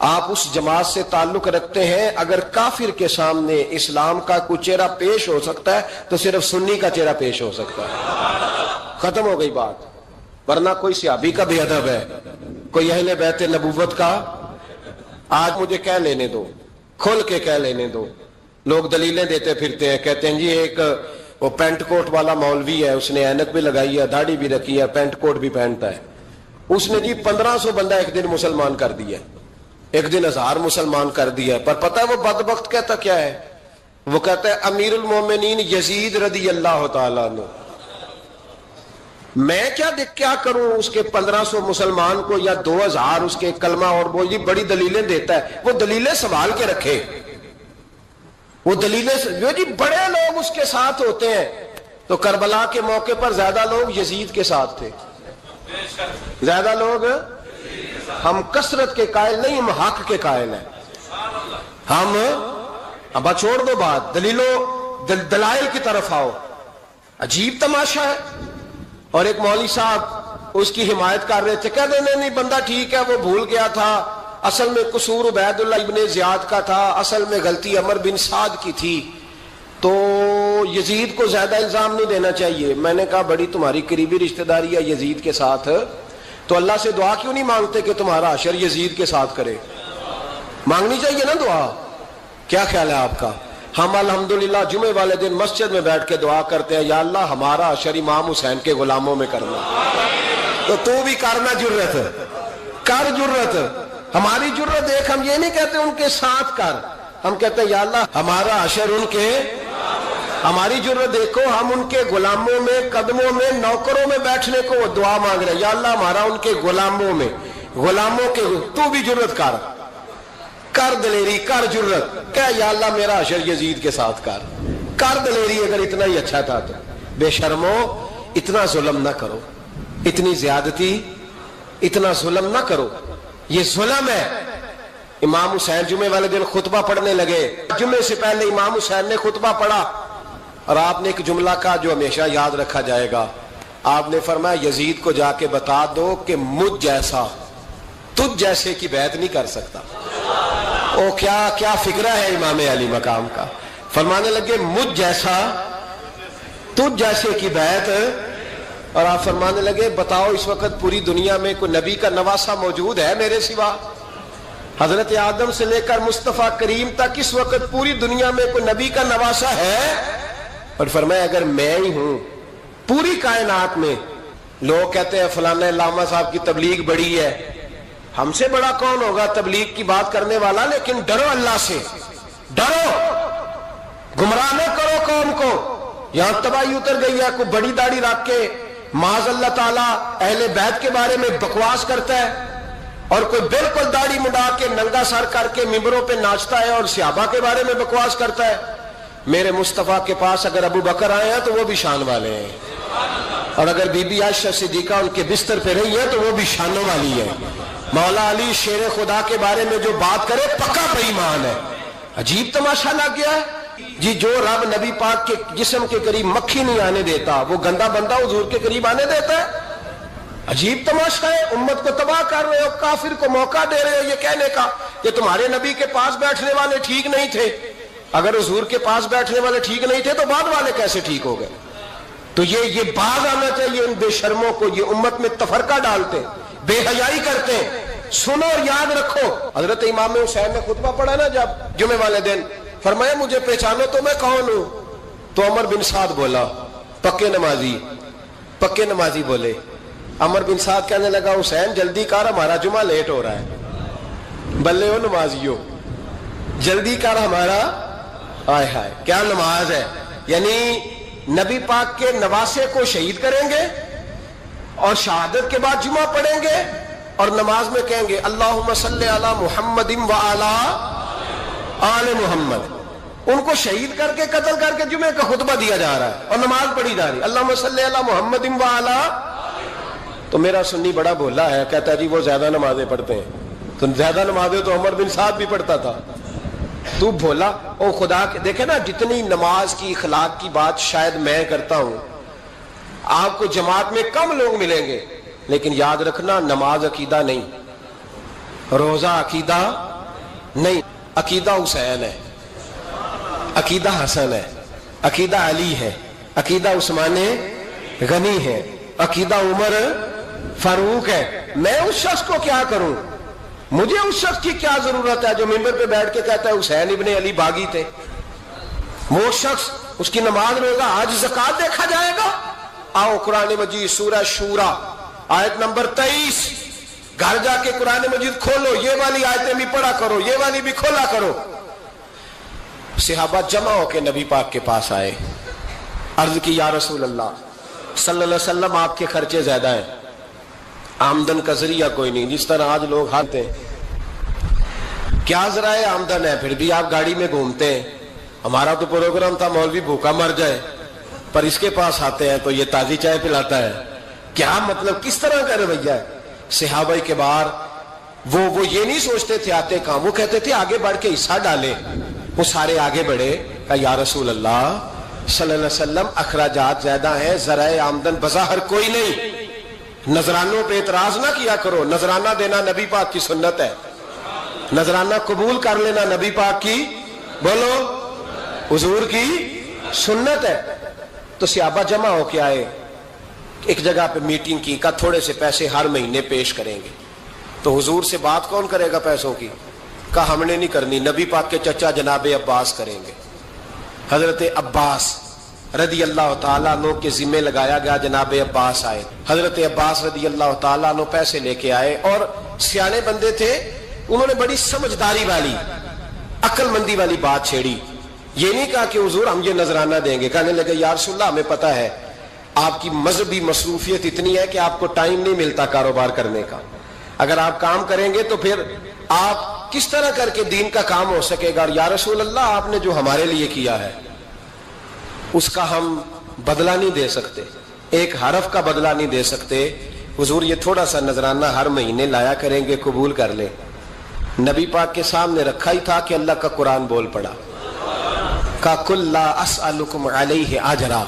آپ اس جماعت سے تعلق رکھتے ہیں، اگر کافر کے سامنے اسلام کا کوئی چہرہ پیش ہو سکتا ہے تو صرف سنی کا چہرہ پیش ہو سکتا ہے، ختم ہو گئی بات. ورنہ کوئی صحابی کا بے ادب ہے، کوئی اہل بیت نبوت کا. آج مجھے کہہ لینے دو، کھل کے کہہ لینے دو. لوگ دلیلیں دیتے پھرتے ہیں، کہتے ہیں جی ایک وہ پینٹ کوٹ والا مولوی ہے، اس نے اینک بھی لگائی ہے، داڑھی بھی رکھی ہے، پینٹ کوٹ بھی پہنتا ہے، اس نے جی 1500 بندہ ایک دن مسلمان کر دیا، ایک دن 1000 مسلمان کر دیا. پر پتہ ہے وہ بدبخت کہتا کیا ہے؟ وہ کہتا ہے امیر المومنین یزید رضی اللہ تعالیٰ عنہ. میں کیا کروں اس کے 1500 مسلمان کو یا 2000 اس کے کلمہ اور وہ یہ بڑی دلیلیں دیتا ہے. وہ دلیلیں سنبھال کے رکھے، وہ دلیلیں جو جی بڑے لوگ اس کے ساتھ ہوتے ہیں. تو کربلا کے موقع پر زیادہ لوگ یزید کے ساتھ تھے، زیادہ لوگ. ہم کثرت کے قائل نہیں، ہم حق کے قائل ہیں. ہم اب چھوڑ دو بات، دلائل کی طرف آؤ. عجیب تماشا ہے. اور ایک مولوی صاحب اس کی حمایت کر رہے تھے، کہتے نہیں بندہ ٹھیک ہے، وہ بھول گیا تھا، اصل میں قصور عبید اللہ ابن زیاد کا تھا، اصل میں غلطی عمر بن سعد کی تھی، تو یزید کو زیادہ الزام نہیں دینا چاہیے. میں نے کہا بڑی تمہاری قریبی رشتہ داری ہے یزید کے ساتھ، تو اللہ سے دعا کیوں نہیں مانگتے کہ تمہارا حشر یزید کے ساتھ کرے؟ مانگنی چاہیے نا دعا. کیا خیال ہے آپ کا؟ ہم الحمدللہ جمعے والے دن مسجد میں بیٹھ کے دعا کرتے ہیں، یا اللہ ہمارا حشر امام حسین کے غلاموں میں کرنا. تو بھی کرنا جرت کر، جرت ہماری جرت دیکھ. ہم یہ نہیں کہتے ان کے ساتھ کر، ہم کہتے ہیں یا اللہ ہمارا حشر ان کے. ہماری جرت دیکھو، ہم ان کے غلاموں میں، قدموں میں، نوکروں میں بیٹھنے کو وہ دعا مانگ رہے ہیں، یا اللہ ہمارا ان کے غلاموں میں، غلاموں کے. تو بھی جرت کر دلیری، کر جرت، کہ یا اللہ میرا حشر یزید کے ساتھ کر دلیری. اگر اتنا ہی اچھا تھا تو بے شرمو اتنا ظلم نہ کرو، اتنی زیادتی، اتنا ظلم نہ کرو. یہ ظلم ہے. امام حسین جمعے والے دن خطبہ پڑھنے لگے، جمعے سے پہلے امام حسین نے خطبہ پڑھا اور آپ نے ایک جملہ کہا جو ہمیشہ یاد رکھا جائے گا. آپ نے فرمایا یزید کو جا کے بتا دو کہ مجھ جیسا تجھ جیسے کی بیعت نہیں کر سکتا. او کیا فکرہ ہے امام علی مقام کا. فرمانے لگے مجھ جیسا تجھ جیسے کی بیعت. اور آپ فرمانے لگے بتاؤ اس وقت پوری دنیا میں کوئی نبی کا نواسہ موجود ہے میرے سوا؟ حضرت آدم سے لے کر مصطفیٰ کریم تک اس وقت پوری دنیا میں کوئی نبی کا نواسہ ہے؟ اور فرمایا اگر میں ہی ہوں پوری کائنات میں. لوگ کہتے ہیں فلانا علامہ صاحب کی تبلیغ بڑی ہے. ہم سے بڑا کون ہوگا تبلیغ کی بات کرنے والا؟ لیکن ڈرو اللہ سے، ڈرو، گمراہ نہ کرو قوم کو. یہاں تباہی اتر گئی ہے. کوئی بڑی داڑھی رکھ کے معاذ اللہ تعالیٰ اہل بیت کے بارے میں بکواس کرتا ہے، اور کوئی بالکل داڑھی مڈا کے ننگا سر کر کے ممبروں پہ ناچتا ہے اور صحابہ کے بارے میں بکواس کرتا ہے. میرے مصطفیٰ کے پاس اگر ابو بکر آئے ہیں تو وہ بھی شان والے ہیں، اور اگر بی بی عائشہ صدیقہ ان کے بستر پہ رہی ہے تو وہ بھی شانوں والی ہے. مولا علی شیر خدا کے بارے میں جو بات کرے پکا بے ایمان ہے. عجیب تماشا لگ گیا ہے جی. جو رب نبی پاک کے جسم کے قریب مکھی نہیں آنے دیتا، وہ گندا بندہ حضور کے قریب آنے دیتا ہے؟ عجیب تماشا ہے. امت کو تباہ کر رہے ہو، کافر کو موقع دے رہے ہو یہ کہنے کا کہ تمہارے نبی کے پاس بیٹھنے والے ٹھیک نہیں تھے. اگر حضور کے پاس بیٹھنے والے ٹھیک نہیں تھے تو بعد والے کیسے ٹھیک ہو گئے؟ تو یہ باز آنا چاہیے ان بے شرموں کو. یہ امت میں تفرقہ ڈالتے، بے حیائی کرتے. سنو اور یاد رکھو، حضرت امام حسین نے خطبہ پڑھا نا جب جمعے والے دن، فرمایا مجھے پہچانو تو میں کون ہوں؟ تو عمر بن سعد بولا، پکے نمازی بولے. عمر بن سعد کہنے لگا حسین جلدی کر، ہمارا جمعہ لیٹ ہو رہا ہے. بلے ہو نمازیوں، جلدی کر ہمارا. آئے ہائے کیا نماز ہے. یعنی نبی پاک کے نواسے کو شہید کریں گے اور شہادت کے بعد جمعہ پڑھیں گے اور نماز میں کہیں گے اللہم صلی علی محمد وعلی آل محمد. ان کو شہید کر کے قتل کر کے جمعے کا خطبہ دیا جا رہا ہے اور نماز پڑھی جا رہی ہے اللہم صلی علی محمد وعلی. تو میرا سنی بڑا بولا ہے، کہتا ہے جی وہ زیادہ نمازیں پڑھتے ہیں. تو زیادہ نمازیں تو عمر بن سعد بھی پڑھتا تھا. تو بولا او خدا کے دیکھے نا، جتنی نماز کی اخلاق کی بات شاید میں کرتا ہوں، آپ کو جماعت میں کم لوگ ملیں گے، لیکن یاد رکھنا نماز عقیدہ نہیں. روزہ عقیدہ نہیں، عقیدہ حسین ہے، عقیدہ حسن ہے، عقیدہ علی ہے، عقیدہ عثمان غنی ہے، عقیدہ عمر فاروق ہے. میں اس شخص کو کیا کروں؟ مجھے اس شخص کی کیا ضرورت ہے جو ممبر پہ بیٹھ کے کہتا ہے حسین ابن علی باغی تھے؟ وہ شخص، اس کی نماز روزہ حج زکات دیکھا جائے گا. آؤ قرآن مجید سورہ شورا آیت نمبر 23، گھر جا کے قرآن مجید کھولو، یہ والی آیتیں بھی پڑھا کرو، یہ والی بھی کھولا کرو. صحابہ جمع ہو کے نبی پاک کے پاس آئے، عرض کی یا رسول اللہ صلی اللہ علیہ وسلم آپ کے خرچے زیادہ ہیں، آمدن کا ذریعہ کوئی نہیں، جس طرح آج لوگ ہاتھتے ہیں. کیا ذرائع آمدن ہے؟ پھر بھی آپ گاڑی میں گھومتے ہیں. ہمارا تو پروگرام تھا مولوی بھوکا مر جائے، پر اس کے پاس آتے ہیں تو یہ تازی چائے پلاتا ہے. کیا مطلب، کس طرح کا رویہ ہے؟ صحابہ کے باہر وہ یہ نہیں سوچتے تھے آتے کام، وہ کہتے تھے آگے بڑھ کے حصہ ڈالے. وہ سارے آگے بڑھے، کہا یا رسول اللہ صلی اللہ علیہ وسلم اخراجات زیادہ ہیں، ذرائع آمدن بظاہر کوئی نہیں. نذرانوں پہ اعتراض نہ کیا کرو، نذرانہ دینا نبی پاک کی سنت ہے، نذرانہ قبول کر لینا نبی پاک کی، بولو، حضور کی سنت ہے. تو صحابہ جمع ہو کے آئے، ایک جگہ پہ میٹنگ کی، کہا تھوڑے سے پیسے ہر مہینے پیش کریں گے. تو حضور سے بات کون کرے گا پیسوں کی؟ کہا ہم نے نہیں کرنی، نبی پاک کے چچا جناب عباس کریں گے. حضرت عباس رضی اللہ تعالیٰ عنہ کے ذمہ لگایا گیا. جناب عباس آئے، حضرت عباس رضی اللہ تعالیٰ عنہ پیسے لے کے آئے، اور سیانے بندے تھے، انہوں نے بڑی سمجھداری والی، عقل مندی والی بات چھیڑی. یہ نہیں کہا کہ حضور ہم یہ نذرانہ دیں گے. کہنے لگے یا رسول اللہ ہمیں پتہ ہے آپ کی مذہبی مصروفیت اتنی ہے کہ آپ کو ٹائم نہیں ملتا کاروبار کرنے کا. اگر آپ کام کریں گے تو پھر آپ کس طرح کر کے دین کا کام ہو سکے گا. اور یا رسول اللہ آپ نے جو ہمارے لیے کیا ہے اس کا ہم بدلہ نہیں دے سکتے، ایک حرف کا بدلہ نہیں دے سکتے. حضور یہ تھوڑا سا نذرانہ ہر مہینے لایا کریں گے، قبول کر لیں. نبی پاک کے سامنے رکھا ہی تھا کہ اللہ کا قرآن بول پڑا، کہا کل لا اسألکم علیہ اجرا،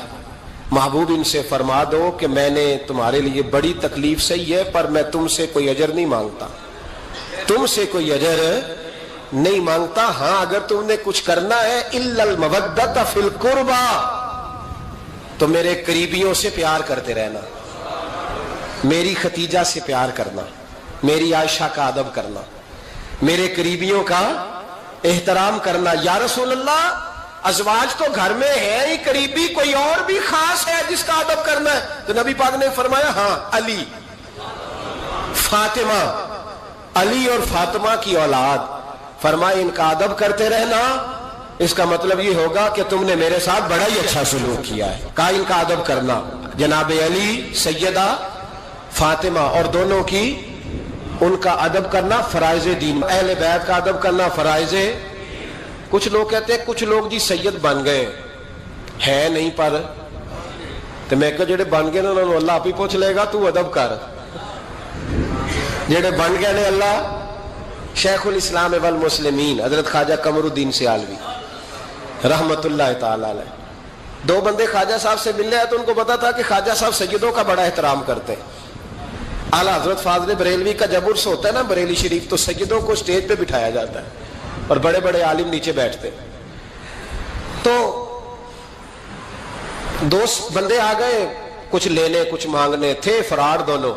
محبوب ان سے فرما دو کہ میں نے تمہارے لیے بڑی تکلیف سہی ہے، پر میں تم سے کوئی اجر نہیں مانگتا، تم سے کوئی اجر نہیں مانگتا. ہاں اگر تم نے کچھ کرنا ہے الا المودۃ فی القربى، تو میرے قریبیوں سے پیار کرتے رہنا، میری ختیجہ سے پیار کرنا، میری عائشہ کا ادب کرنا، میرے قریبیوں کا احترام کرنا. یا رسول اللہ ازواج تو گھر میں ہے ہی، قریبی کوئی اور بھی خاص ہے جس کا ادب کرنا ہے؟ تو نبی پاک نے فرمایا ہاں علی، فاطمہ، علی اور فاطمہ کی اولاد. فرمایا ان کا ادب کرتے رہنا، اس کا مطلب یہ ہوگا کہ تم نے میرے ساتھ بڑا ہی اچھا سلوک کیا ہے. کہا ان کا ادب کرنا، جناب علی، سیدہ فاطمہ، اور دونوں کی ان کا ادب کرنا فرائض دین، اہل بیت کا ادب کرنا فرائض. کچھ لوگ کہتے ہیں کچھ لوگ جی سید بن گئے ہے نہیں، پر تو میں کہ جڑے بن گئے انہوں نے اللہ آپ ہی پوچھ لے گا، تو ادب کر. جڑے بن گئے نے اللہ، شیخ الاسلام والمسلمین حضرت خواجہ قمر الدین سیالوی رحمت اللہ تعالی علیہ، دو بندے خواجہ صاحب سے ملنے آئے تو ان کو پتا تھا کہ خواجہ صاحب سیدوں کا بڑا احترام کرتے ہیں. اعلیٰ حضرت فاضل بریلوی کا جب عرس ہوتا ہے نا بریلی شریف، تو سیدوں کو سٹیج پہ بٹھایا جاتا ہے اور بڑے بڑے عالم نیچے بیٹھتے. تو دو بندے آ گئے، کچھ لینے کچھ مانگنے تھے، فرار دونوں.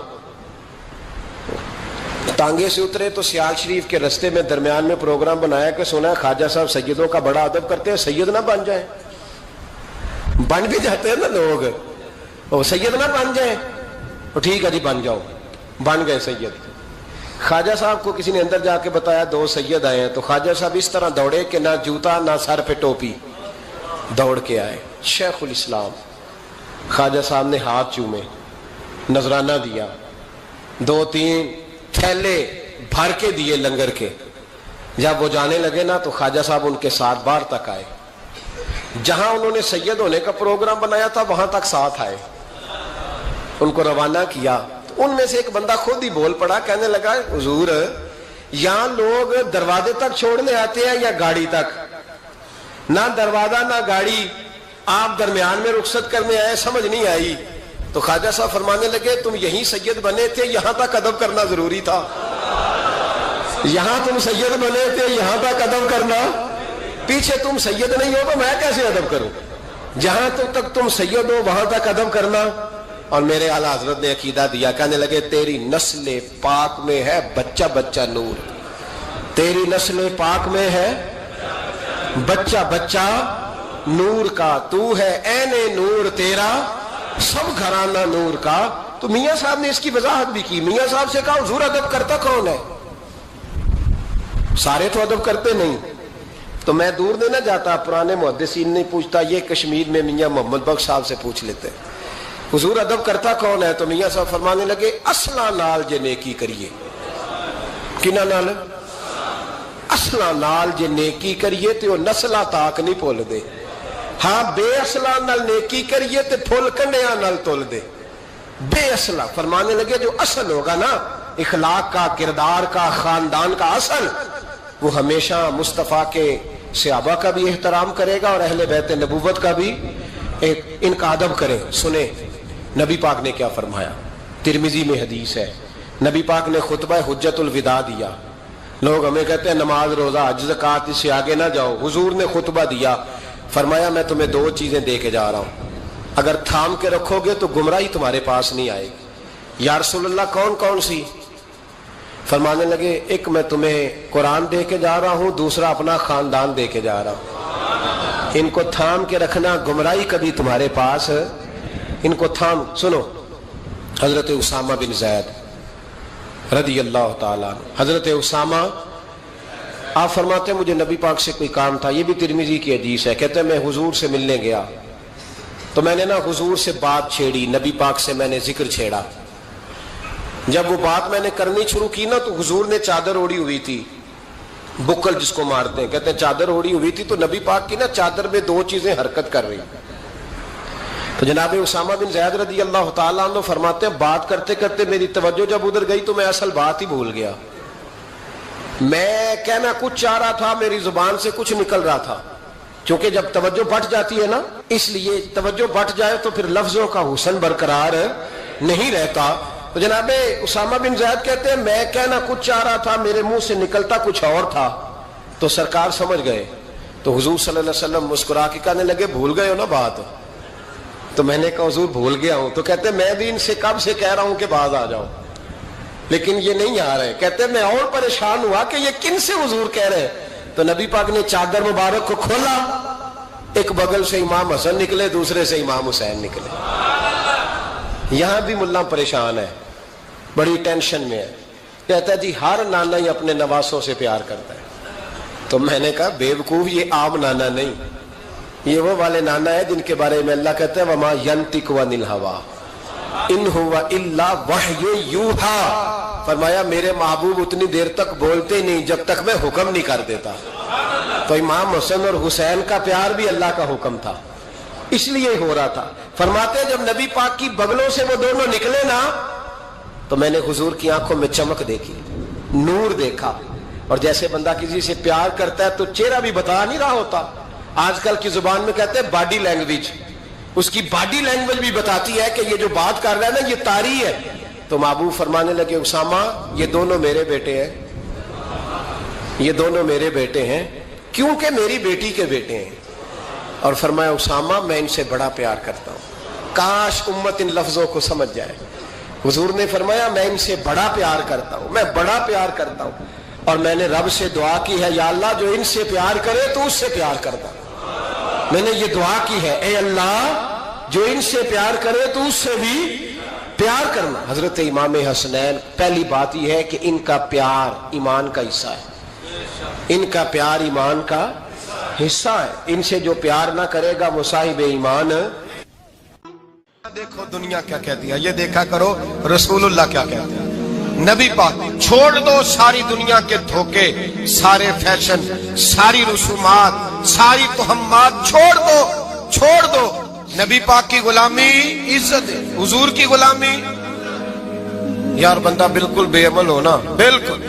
ٹانگے سے اترے تو سیال شریف کے رستے میں درمیان میں پروگرام بنایا کہ سنا ہے خواجہ صاحب سیدوں کا بڑا ادب کرتے ہیں، سید نہ بن جائیں. بن بھی جاتے ہیں نا لوگ، وہ سید نہ بن جائیں. ٹھیک ہے جی بن جاؤ، بن گئے سید. خواجہ صاحب کو کسی نے اندر جا کے بتایا دو سید آئے ہیں، تو خواجہ صاحب اس طرح دوڑے کہ نہ جوتا نہ سر پہ ٹوپی، دوڑ کے آئے. شیخ الاسلام خواجہ صاحب نے ہاتھ چومے، نذرانہ دیا، 2-3 تھیلے بھر کے دیے لنگر کے. جب وہ جانے لگے نا تو خواجہ صاحب ان کے ساتھ باہر تک آئے، جہاں انہوں نے سید ہونے کا پروگرام بنایا تھا وہاں تک ساتھ آئے، ان کو روانہ کیا. ان میں سے ایک بندہ خود ہی بول پڑا، کہنے لگا حضور یہاں لوگ دروازے تک چھوڑنے آتے ہیں یا گاڑی تک؟ نہ دروازہ نہ گاڑی، آپ درمیان میں رخصت کرنے آئے، سمجھ نہیں آئی. تو خواجہ صاحب فرمانے لگے تم یہیں سید بنے تھے، یہاں تک ادب کرنا ضروری تھا. یہاں تم سید بنے تھے، یہاں تک ادب کرنا، پیچھے تم سید نہیں ہو تو میں کیسے ادب کروں؟ جہاں تک تم سید ہو وہاں تک ادب کرنا۔ اور میرے اعلیٰ حضرت نے عقیدہ دیا، کہنے لگے تیری نسل پاک میں ہے بچہ بچہ نور، تیری نسل پاک میں ہے بچہ بچہ نور کا، تو ہے عین نور تیرا سب گھرانہ نور کا۔ تو میاں صاحب نے اس کی وضاحت بھی کی۔ میاں صاحب سے کہا حضور ادب کرتا کون ہے؟ سارے تو ادب کرتے نہیں۔ تو میں دور نہیں نہ جاتا، پرانے محدثین نہیں پوچھتا، یہ کشمیر میں میاں محمد بخش صاحب سے پوچھ لیتے حضور ادب کرتا کون ہے؟ تو میاں صاحب فرمانے لگے اصلا نال جے نیکی کریے۔ کنہ نال؟ اصلا نال جے نیکی کریے تو نسلہ تاک نہیں پھول دے، ہاں بے اصلا نال نیکی کریے تو پھول کنڈیاں نال تول دے۔ بے اصلا فرمانے لگے جو اصل ہوگا نا اخلاق کا، کردار کا، خاندان کا اصل، وہ ہمیشہ مصطفیٰ کے صحابہ کا بھی احترام کرے گا اور اہل بیت نبوت کا بھی ان کا ادب کرے۔ سنیں نبی پاک نے کیا فرمایا، ترمذی میں حدیث ہے، نبی پاک نے خطبہ حجت الوداع دیا۔ لوگ ہمیں کہتے ہیں نماز روزہ حج زکوٰۃ اس سے آگے نہ جاؤ، حضور نے خطبہ دیا، فرمایا میں تمہیں دو چیزیں دے کے جا رہا ہوں، اگر تھام کے رکھو گے تو گمراہی تمہارے پاس نہیں آئے گی۔ یا رسول اللہ کون کون سی؟ فرمانے لگے ایک میں تمہیں قرآن دے کے جا رہا ہوں، دوسرا اپنا خاندان دے کے جا رہا ہوں، ان کو تھام کے رکھنا، گمراہی کبھی تمہارے پاس، ان کو تھام۔ سنو حضرت اسامہ بن زید رضی اللہ تعالیٰ، حضرت اسامہ آپ فرماتے ہیں مجھے نبی پاک سے کوئی کام تھا، یہ بھی ترمذی کی حدیث ہے، کہتے ہیں میں حضور سے ملنے گیا تو میں نے نا حضور سے بات چھیڑی، نبی پاک سے میں نے ذکر چھیڑا۔ جب وہ بات میں نے کرنی شروع کی نا تو حضور نے چادر اوڑی ہوئی تھی، بکل جس کو مارتے ہیں، کہتے ہیں چادر اوڑی ہوئی تھی تو نبی پاک کی نا چادر میں دو چیزیں حرکت کر رہی۔ تو جناب اسامہ بن زید رضی اللہ تعالیٰ عنہ فرماتے ہیں بات کرتے کرتے میری توجہ جب ادھر گئی تو میں اصل بات ہی بھول گیا، میں کہنا کچھ چاہ رہا تھا، میری زبان سے کچھ نکل رہا تھا، کیونکہ جب توجہ بٹ جاتی ہے نا، اس لیے توجہ بٹ جائے تو پھر لفظوں کا حسن برقرار نہیں رہتا۔ تو جناب اسامہ بن زید کہتے ہیں میں کہنا کچھ چاہ رہا تھا، میرے منہ سے نکلتا کچھ اور تھا، تو سرکار سمجھ گئے، تو حضور صلی اللہ علیہ وسلم مسکرا کے کہنے لگے بھول گئے ہو نا بات؟ تو میں نے کہا حضور بھول گیا ہوں۔ تو کہتے ہیں میں بھی ان سے کب سے کہہ رہا ہوں کہ باز آ جاؤ، لیکن یہ نہیں آ رہے۔ کہتے ہیں میں اور پریشان ہوا کہ یہ کن سے حضور کہہ رہے ہیں۔ تو نبی پاک نے چادر مبارک کو کھولا، ایک بغل سے امام حسن نکلے، دوسرے سے امام حسین نکلے۔ یہاں بھی ملا پریشان ہے، بڑی ٹینشن میں ہے، کہتا ہے جی ہر نانا ہی اپنے نواسوں سے پیار کرتا ہے۔ تو میں نے کہا بے وقوف، یہ عام نانا نہیں، یہ وہ والے نانا ہے جن کے بارے میں اللہ کہتا ہے وما ینطق عن الہویٰ ان ہوا الا وحی یوحیٰ، فرمایا میرے محبوب اتنی دیر تک بولتے نہیں جب تک میں حکم نہیں کر دیتا۔ تو امام حسن اور حسین کا پیار بھی اللہ کا حکم تھا، اس لیے ہو رہا تھا۔ فرماتے ہیں جب نبی پاک کی بغلوں سے وہ دونوں نکلے نا تو میں نے حضور کی آنکھوں میں چمک دیکھی، نور دیکھا، اور جیسے بندہ کسی سے پیار کرتا ہے تو چہرہ بھی بتا نہیں رہا ہوتا، آج کل کی زبان میں کہتے ہیں باڈی لینگویج، اس کی باڈی لینگویج بھی بتاتی ہے کہ یہ جو بات کر رہا ہے نا یہ طاری ہے۔ تو محبوب فرمانے لگے اسامہ یہ دونوں میرے بیٹے ہیں، یہ دونوں میرے بیٹے ہیں کیونکہ میری بیٹی کے بیٹے ہیں۔ اور فرمایا اسامہ میں ان سے بڑا پیار کرتا ہوں، کاش امت ان لفظوں کو سمجھ جائے۔ حضور نے فرمایا میں ان سے بڑا پیار کرتا ہوں، میں بڑا پیار کرتا ہوں، اور میں نے رب سے دعا کی ہے یا اللہ جو ان سے پیار کرے تو اس سے پیار کرتا ہوں۔ میں نے یہ دعا کی ہے اے اللہ جو ان سے پیار کرے تو اس سے بھی پیار کرنا۔ حضرت امام حسنین پہلی بات یہ ہے کہ ان کا پیار ایمان کا حصہ ہے، ان کا پیار ایمان کا حصہ ہے، ان سے جو پیار نہ کرے گا وہ صاحب ایمان۔ دیکھو دنیا کیا کہتی ہے، یہ دیکھا کرو رسول اللہ کیا کہتے ہیں۔ نبی پاک چھوڑ دو ساری دنیا کے دھوکے، سارے فیشن، ساری رسومات، ساری تہمات چھوڑ دو۔ نبی پاک کی غلامی عزت ہے، حضور کی غلامی۔ یار بندہ بالکل بے عمل ہونا، بالکل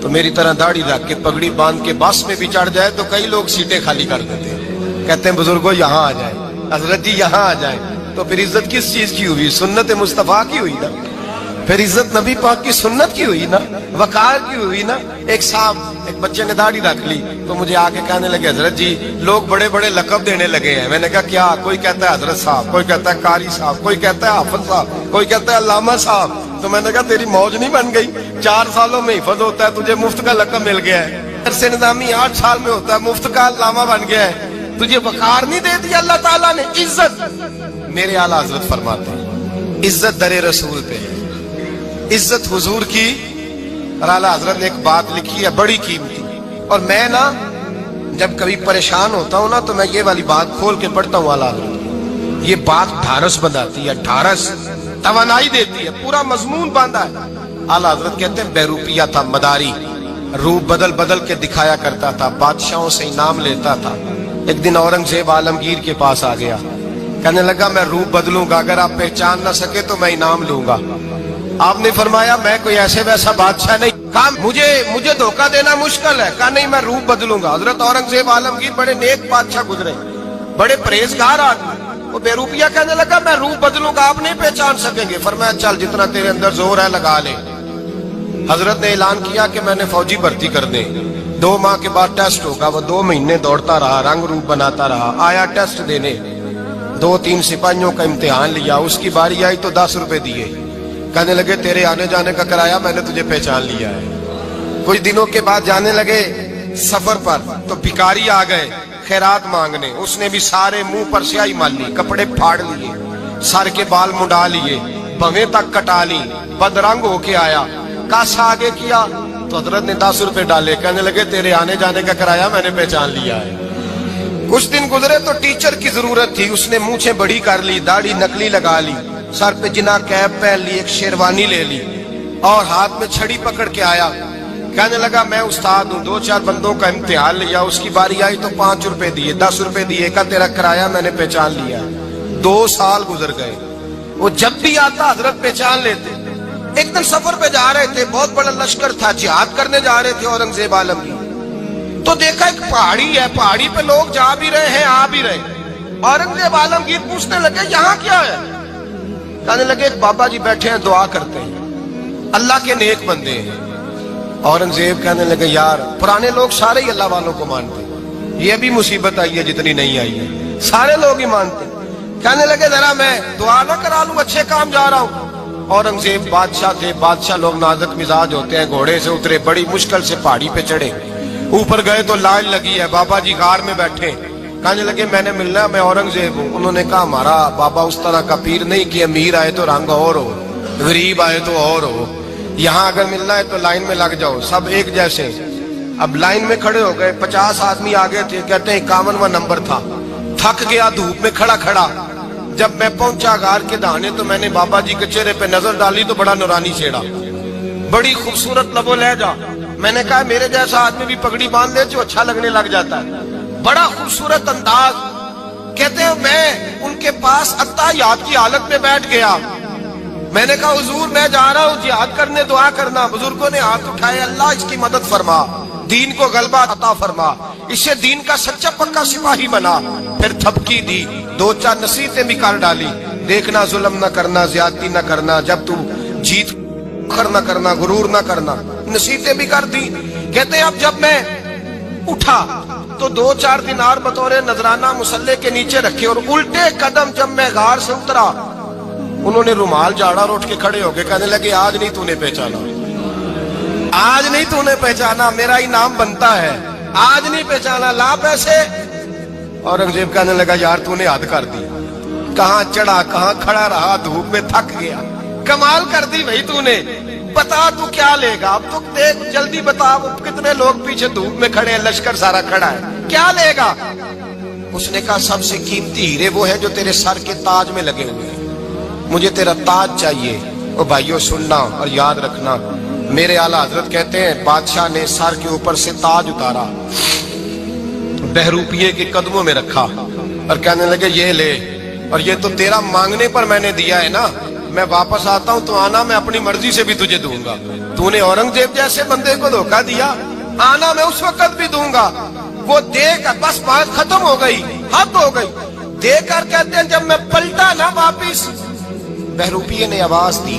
تو میری طرح داڑھی رکھ کے پگڑی باندھ کے بس میں بھی چڑھ جائے تو کئی لوگ سیٹیں خالی کر دیتے ہیں، کہتے ہیں بزرگوں یہاں آ جائیں، حضرت جی یہاں آ جائیں، تو پھر عزت کس چیز کی ہوئی؟ سنت مصطفیٰ کی ہوئی نا۔ پھر عزت نبی پاک کی سنت کی ہوئی نا, وقار کی ہوئی نا. ایک صاحب, ایک بچے نے داڑھی رکھ لی تو مجھے آ کے کہنے لگے حضرت جی لوگ بڑے بڑے لقب دینے لگے ہیں. میں نے کہا کیا؟ کوئی کہتا ہے حضرت صاحب, کوئی کہتا ہے قاری صاحب, کوئی کہتا ہے حافظ صاحب, کوئی کہتا ہے علامہ صاحب. تو میں نے کہا تیری موج نہیں بن گئی؟ 4 سالوں میں حفظ ہوتا ہے, تجھے مفت کا لقب مل گیا ہے. درس نظامی 8 سال میں ہوتا ہے, مفت کا علامہ بن گیا ہے. تجھے وقار نہیں دے دیا اللہ تعالیٰ نے, عزت. میرے اعلیٰ حضرت فرماتے ہیں عزت در رسول پہ ہے, عزت حضور کی. اور اعلیٰ حضرت نے ایک بات لکھی ہے بڑی قیمتی, اور میں نا جب کبھی پریشان ہوتا ہوں نا تو میں یہ والی بات کھول کے پڑھتا ہوں اعلیٰ حضرت. یہ بات ڈھارس بنداتی ہے, ڈھارس توانائی دیتی ہے, پورا مضمون باندھا ہے. اعلیٰ حضرت کہتے ہیں بہروپیہ تھا مداری, روپ بدل بدل کے دکھایا کرتا تھا, بادشاہوں سے انعام لیتا تھا. ایک دن اورنگزیب عالمگیر کے پاس آ گیا, کہنے لگا میں روپ بدلوں گا, اگر آپ پہچان نہ سکے تو میں انعام لوں گا. آپ نے فرمایا میں کوئی ایسے ویسا بادشاہ نہیں, کہا مجھے دھوکہ دینا مشکل ہے. کہا نہیں میں روپ بدلوں گا. حضرت اورنگزیب عالمگیر بڑے نیک بادشاہ گزرے, بڑے پرہیزگار آدمی. وہ بے روپیہ کہنے لگا میں روپ بدلوں گا, آپ نہیں پہچان سکیں گے. فرمایا چل جتنا تیرے اندر زور ہے لگا لے. حضرت نے اعلان کیا کہ میں نے فوجی بھرتی کر دیں. 2 ماہ کے بعد ٹیسٹ ہوگا. وہ 2 مہینے دوڑتا رہا, رنگ روپ بناتا رہا, آیا ٹیسٹ دینے. 2-3 سپاہیوں کا امتحان لیا, اس کی باری آئی تو 10 روپے دیے. کہنے لگے تیرے آنے جانے کا کرایہ میں نے تجھے پہچان لیا ہے. کچھ دنوں کے بعد جانے لگے سفر پر تو بھکاری آ گئے خیرات مانگنے. اس نے بھی سارے منہ پر سیاہی مال لی, کپڑے پھاڑ لیے, سر کے بال منڈا لیے, بھویں تک کٹا لی, بدرنگ ہو کے آیا. کاسا آگے کیا تو حضرت نے 10 روپے ڈالے. کہنے لگے تیرے آنے جانے کا کرایہ میں نے پہچان لیا ہے. کچھ دن گزرے تو ٹیچر کی ضرورت تھی. اس نے مونچھیں بڑی کر لی, داڑھی نکلی لگا لی, سر پہ جنا کیپ پہن لی, ایک شیروانی لے لی اور ہاتھ میں چھڑی پکڑ کے آیا. کہنے لگا میں استاد ہوں, 2-4 بندوں کا امتحان لیا, اس کی باری آئی تو 5 روپے دیے, 10 روپے دیے. کہا تیرا کرایہ میں نے پہچان لیا. 2 سال گزر گئے. وہ جب بھی آتا حضرت پہچان لیتے. ایک دن سفر پہ جا رہے تھے, بہت بڑا لشکر تھا, جہاد کرنے جا رہے تھے اورنگزیب عالمگیر. تو دیکھا ایک پہاڑی ہے, پہاڑی پہ لوگ جا بھی رہے ہیں آ بھی رہے. اورنگزیب عالمگیر پوچھنے لگے یہاں کیا ہے؟ کہنے لگے ایک بابا جی بیٹھے ہیں دعا کرتے ہیں, اللہ کے نیک بندے ہیں. اورنگزیب کہنے لگے یار پرانے لوگ سارے ہی اللہ والوں کو مانتے, یہ بھی مصیبت آئی ہے جتنی نہیں آئی ہے, سارے لوگ ہی مانتے. کہنے لگے ذرا میں دعا نہ کرا لوں, اچھے کام جا رہا ہوں. اورنگزیب بادشاہ تھے, بادشاہ لوگ نازک مزاج ہوتے ہیں. گھوڑے سے اترے, بڑی مشکل سے پہاڑی پہ چڑھے, اوپر گئے تو لائن لگی ہے, بابا جی غار میں بیٹھے. کہنے لگے میں نے ملنا ہے, میں اورنگزیب ہوں. انہوں نے کہا ہمارا بابا اس طرح کا پیر نہیں کہ امیر آئے تو رنگ اور ہو, غریب آئے تو اور ہو. یہاں اگر ملنا ہے تو لائن میں لگ جاؤ, سب ایک جیسے. اب لائن میں کھڑے ہو گئے, 50 آدمی آگے تھے. کہتے ہیں 51واں نمبر تھا. تھک گیا دھوپ میں کھڑا کھڑا. جب میں پہنچا غار کے دہانے تو میں نے بابا جی کے چہرے پہ نظر ڈالی تو بڑا نورانی چہرہ, بڑی خوبصورت لب و لہجہ. میں نے کہا میرے جیسا آدمی بھی پگڑی باندھ لے جو اچھا لگنے لگ جاتا ہے, بڑا خوبصورت انداز. کہتے ہیں میں ان کے پاس اتحیات کی حالت میں بیٹھ گیا. میں نے کہا حضور میں جا رہا ہوں جہاد کرنے, دعا کرنا. بزرگوں نے ہاتھ اٹھائے, اللہ اس کی مدد فرما, دین کو غلبہ عطا فرما, اسے دین کا سچا پکا سپاہی بنا. پھر تھپکی دی, 2-4 نصیحتیں بھی کر ڈالی. دیکھنا ظلم نہ کرنا, زیادتی نہ کرنا, جب تو جیت کر نہ کرنا, غرور نہ کرنا, نصیحتیں بھی کر دی. کہتے اب جب میں اٹھا تو 2-4 دینار بطور نذرانہ مسلح کے نیچے رکھے, اور الٹے قدم جب میں غار سے اترا انہوں نے رومال جھاڑا اور اٹھ کے کھڑے ہو گئے. کہنے لگے آج نہیں تو نے پہچانا, آج نہیں تو نے پہچانا, میرا انعام بنتا ہے, آج نہیں پہچانا, لا پیسے. اورنگزیب کہنے لگا یار تو نے حد کر دی, کہاں چڑھا کہاں کھڑا رہا, دھوپ میں تھک گیا, کمال کر دی بھائی تو نے. بتا تو کیا لے گا, اب تو دیکھ جلدی بتا, کتنے لوگ پیچھے دھوپ میں کھڑے ہیں, لشکر سارا کھڑا ہے, کیا لے گا؟ اس نے کہا سب سے قیمتی ہیرے وہ ہے جو تیرے سر کے تاج میں لگے ہوئے ہیں, مجھے تیرا تاج چاہیے. او بھائیو سننا اور یاد رکھنا, میرے اعلیٰ حضرت کہتے ہیں بادشاہ نے سر کے اوپر سے تاج اتارا, بہروپیے کے قدموں میں رکھا اور کہنے لگے یہ لے, اور یہ تو تیرا مانگنے پر میں نے دیا ہے نا, میں واپس آتا ہوں تو آنا میں اپنی مرضی سے بھی تجھے دوں گا. تو نے اورنگزیب جیسے بندے کو دھوکہ دیا, آنا میں اس وقت بھی دوں گا. وہ دے کر بس بات ختم ہو گئی, حد ہو گئی. دے کر کہتے ہیں جب میں پلٹا نا واپس, بہروپیے نے آواز دی,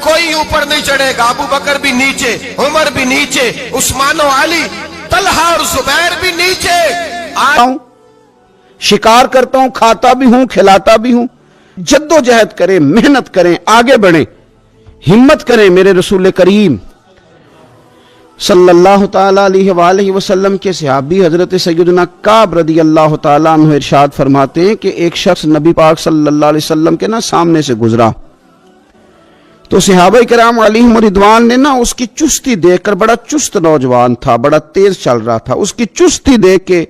کوئی اوپر نہیں چڑھے گا، ابو بکر بھی نیچے، عمر بھی نیچے، عثمان و علی، طلحہ اور زبیر بھی نیچے۔ شکار کرتا ہوں، کھاتا بھی ہوں، کھلاتا بھی ہوں۔ جد و جہد کریں، محنت کریں، آگے بڑھیں، ہمت کریں۔ میرے رسول کریم صلی اللہ تعالیٰ علیہ وآلہ وسلم کے صحابی حضرت سیدنا کعب رضی اللہ تعالیٰ عنہ ارشاد فرماتے ہیں کہ ایک شخص نبی پاک صلی اللہ علیہ وسلم کے سامنے سے گزرا، تو صحابہ کرام علیہم رضوان نے اس کی چستی دیکھ کر، بڑا چست نوجوان تھا، بڑا تیز چل رہا تھا، اس کی چستی دیکھ کے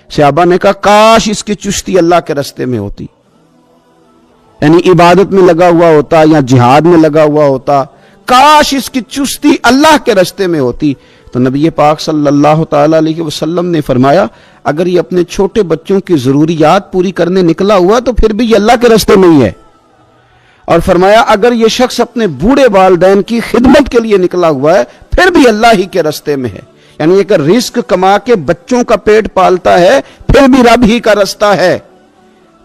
صحابہ نے کہا کاش اس کی چستی اللہ کے راستے میں ہوتی، یعنی عبادت میں لگا ہوا ہوتا یا جہاد میں لگا ہوا ہوتا، کاش اس کی چستی اللہ کے راستے میں ہوتی۔ تو نبی پاک صلی اللہ تعالیٰ علیہ وسلم نے فرمایا اگر یہ اپنے چھوٹے بچوں کی ضروریات پوری کرنے نکلا ہوا تو پھر بھی یہ اللہ کے راستے میں ہی ہے، اور فرمایا اگر یہ شخص اپنے بوڑھے والدین کی خدمت کے لیے نکلا ہوا ہے پھر بھی اللہ ہی کے راستے میں ہے، یعنی اگر رزق کما کے بچوں کا پیٹ پالتا ہے پھر بھی رب ہی کا راستہ ہے،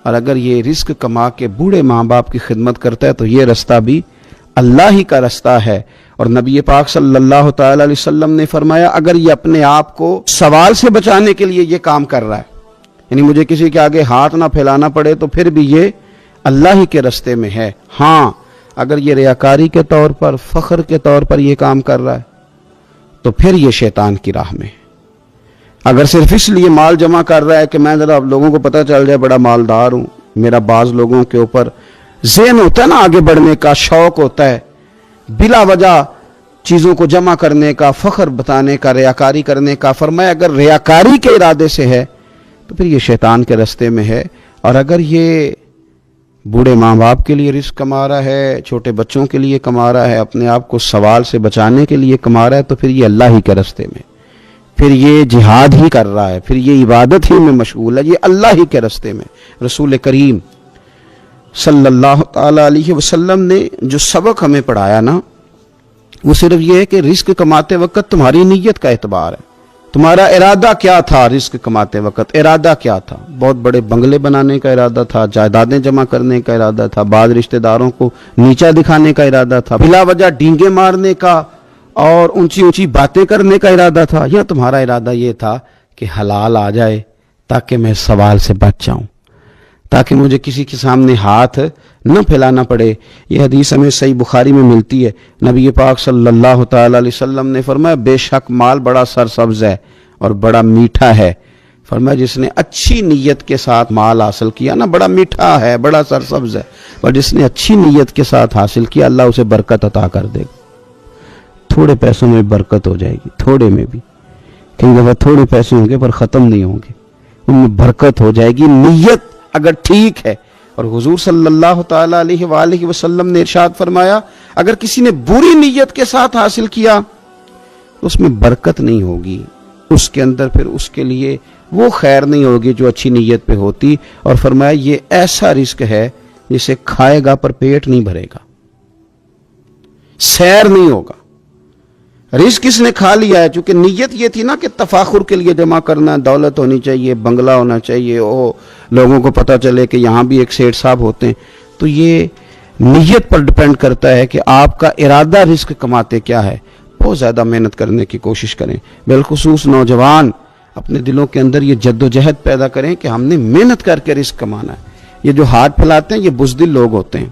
اور اگر یہ رزق کما کے بوڑھے ماں باپ کی خدمت کرتا ہے تو یہ راستہ بھی اللہ ہی کا راستہ ہے۔ اور نبی پاک صلی اللہ تعالی علیہ وسلم نے فرمایا اگر یہ اپنے آپ کو سوال سے بچانے کے لیے یہ کام کر رہا ہے، یعنی مجھے کسی کے آگے ہاتھ نہ پھیلانا پڑے، تو پھر بھی یہ اللہ ہی کے راستے میں ہے۔ ہاں اگر یہ ریاکاری کے طور پر، فخر کے طور پر یہ کام کر رہا ہے تو پھر یہ شیطان کی راہ میں۔ اگر صرف اس لیے مال جمع کر رہا ہے کہ میں ذرا لوگوں کو پتہ چل جائے بڑا مالدار ہوں، میرا بعض لوگوں کے اوپر ذہن ہوتا ہے آگے بڑھنے کا، شوق ہوتا ہے بلا وجہ چیزوں کو جمع کرنے کا، فخر بتانے کا، ریاکاری کرنے کا، فرمایا اگر ریاکاری کے ارادے سے ہے تو پھر یہ شیطان کے راستے میں ہے، اور اگر یہ بوڑھے ماں باپ کے لیے رزق کما رہا ہے، چھوٹے بچوں کے لیے کما رہا ہے، اپنے آپ کو سوال سے بچانے کے لیے کما رہا ہے تو پھر یہ اللہ ہی کے راستے میں، پھر یہ جہاد ہی کر رہا ہے، پھر یہ عبادت ہی میں مشغول ہے، یہ اللہ ہی کے راستے میں۔ رسول کریم صلی اللہ تعالیٰ علیہ وسلم نے جو سبق ہمیں پڑھایا وہ صرف یہ ہے کہ رزق کماتے وقت تمہاری نیت کا اعتبار ہے، تمہارا ارادہ کیا تھا رزق کماتے وقت، ارادہ کیا تھا؟ بہت بڑے بنگلے بنانے کا ارادہ تھا، جائیدادیں جمع کرنے کا ارادہ تھا، بعض رشتہ داروں کو نیچا دکھانے کا ارادہ تھا، بلا وجہ ڈینگے مارنے کا اور اونچی اونچی باتیں کرنے کا ارادہ تھا، یا تمہارا ارادہ یہ تھا کہ حلال آ جائے تاکہ میں سوال سے بچ جاؤں، تاکہ مجھے کسی کے سامنے ہاتھ نہ پھیلانا پڑے؟ یہ حدیث ہمیں صحیح بخاری میں ملتی ہے، نبی پاک صلی اللہ تعالی علیہ وسلم نے فرمایا بے شک مال بڑا سرسبز ہے اور بڑا میٹھا ہے، فرمایا جس نے اچھی نیت کے ساتھ مال حاصل کیا بڑا میٹھا ہے، بڑا سرسبز ہے، اور جس نے اچھی نیت کے ساتھ حاصل کیا اللہ اسے برکت عطا کر دے گا۔ تھوڑے پیسوں میں برکت ہو جائے گی، تھوڑے میں بھی، کئی دفعہ تھوڑے پیسے ہوں گے پر ختم نہیں ہوں گے، ان میں برکت ہو جائے گی نیت اگر ٹھیک ہے۔ اور حضور صلی اللہ تعالیٰ علیہ وآلہ وسلم نے ارشاد فرمایا اگر کسی نے بری نیت کے ساتھ حاصل کیا تو اس میں برکت نہیں ہوگی، اس کے اندر پھر اس کے لیے وہ خیر نہیں ہوگی جو اچھی نیت پہ ہوتی، اور فرمایا یہ ایسا رزق ہے جسے کھائے گا پر پیٹ نہیں بھرے گا، سیر نہیں ہوگا۔ رزق کس نے کھا لیا ہے؟ چونکہ نیت یہ تھی کہ تفاخر کے لیے جمع کرنا، دولت ہونی چاہیے، بنگلہ ہونا چاہیے، لوگوں کو پتہ چلے کہ یہاں بھی ایک سیٹھ صاحب ہوتے ہیں، تو یہ نیت پر ڈیپینڈ کرتا ہے کہ آپ کا ارادہ رزق کماتے کیا ہے۔ بہت زیادہ محنت کرنے کی کوشش کریں، بالخصوص نوجوان اپنے دلوں کے اندر یہ جد و جہد پیدا کریں کہ ہم نے محنت کر کے رزق کمانا ہے۔ یہ جو ہاتھ پھیلاتے ہیں یہ بزدل لوگ ہوتے ہیں،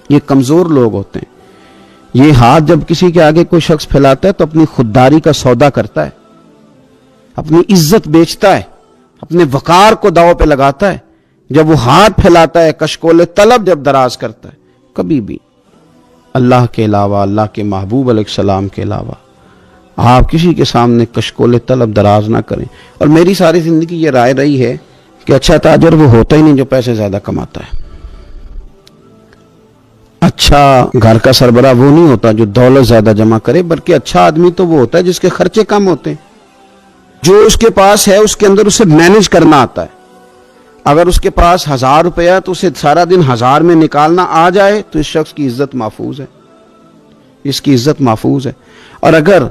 یہ کمزور لوگ ہوتے ہیں۔ یہ ہاتھ جب کسی کے آگے کوئی شخص پھیلاتا ہے تو اپنی خودداری کا سودا کرتا ہے، اپنی عزت بیچتا ہے، اپنے وقار کو داؤ پہ لگاتا ہے۔ جب وہ ہاتھ پھیلاتا ہے کشکول طلب جب دراز کرتا ہے، کبھی بھی اللہ کے علاوہ، اللہ کے محبوب علیہ السلام کے علاوہ آپ کسی کے سامنے کشکول طلب دراز نہ کریں۔ اور میری ساری زندگی یہ رائے رہی ہے کہ اچھا تاجر وہ ہوتا ہی نہیں جو پیسے زیادہ کماتا ہے، اچھا گھر کا سربراہ وہ نہیں ہوتا جو دولت زیادہ جمع کرے، بلکہ اچھا آدمی تو وہ ہوتا ہے جس کے خرچے کم ہوتے ہیں، جو اس کے پاس ہے اس کے اندر اسے مینج کرنا آتا ہے۔ اگر اس کے پاس 1000 روپیہ ہے تو اسے سارا دن 1000 میں نکالنا آ جائے تو اس شخص کی عزت محفوظ ہے، اس کی عزت محفوظ ہے۔ اور اگر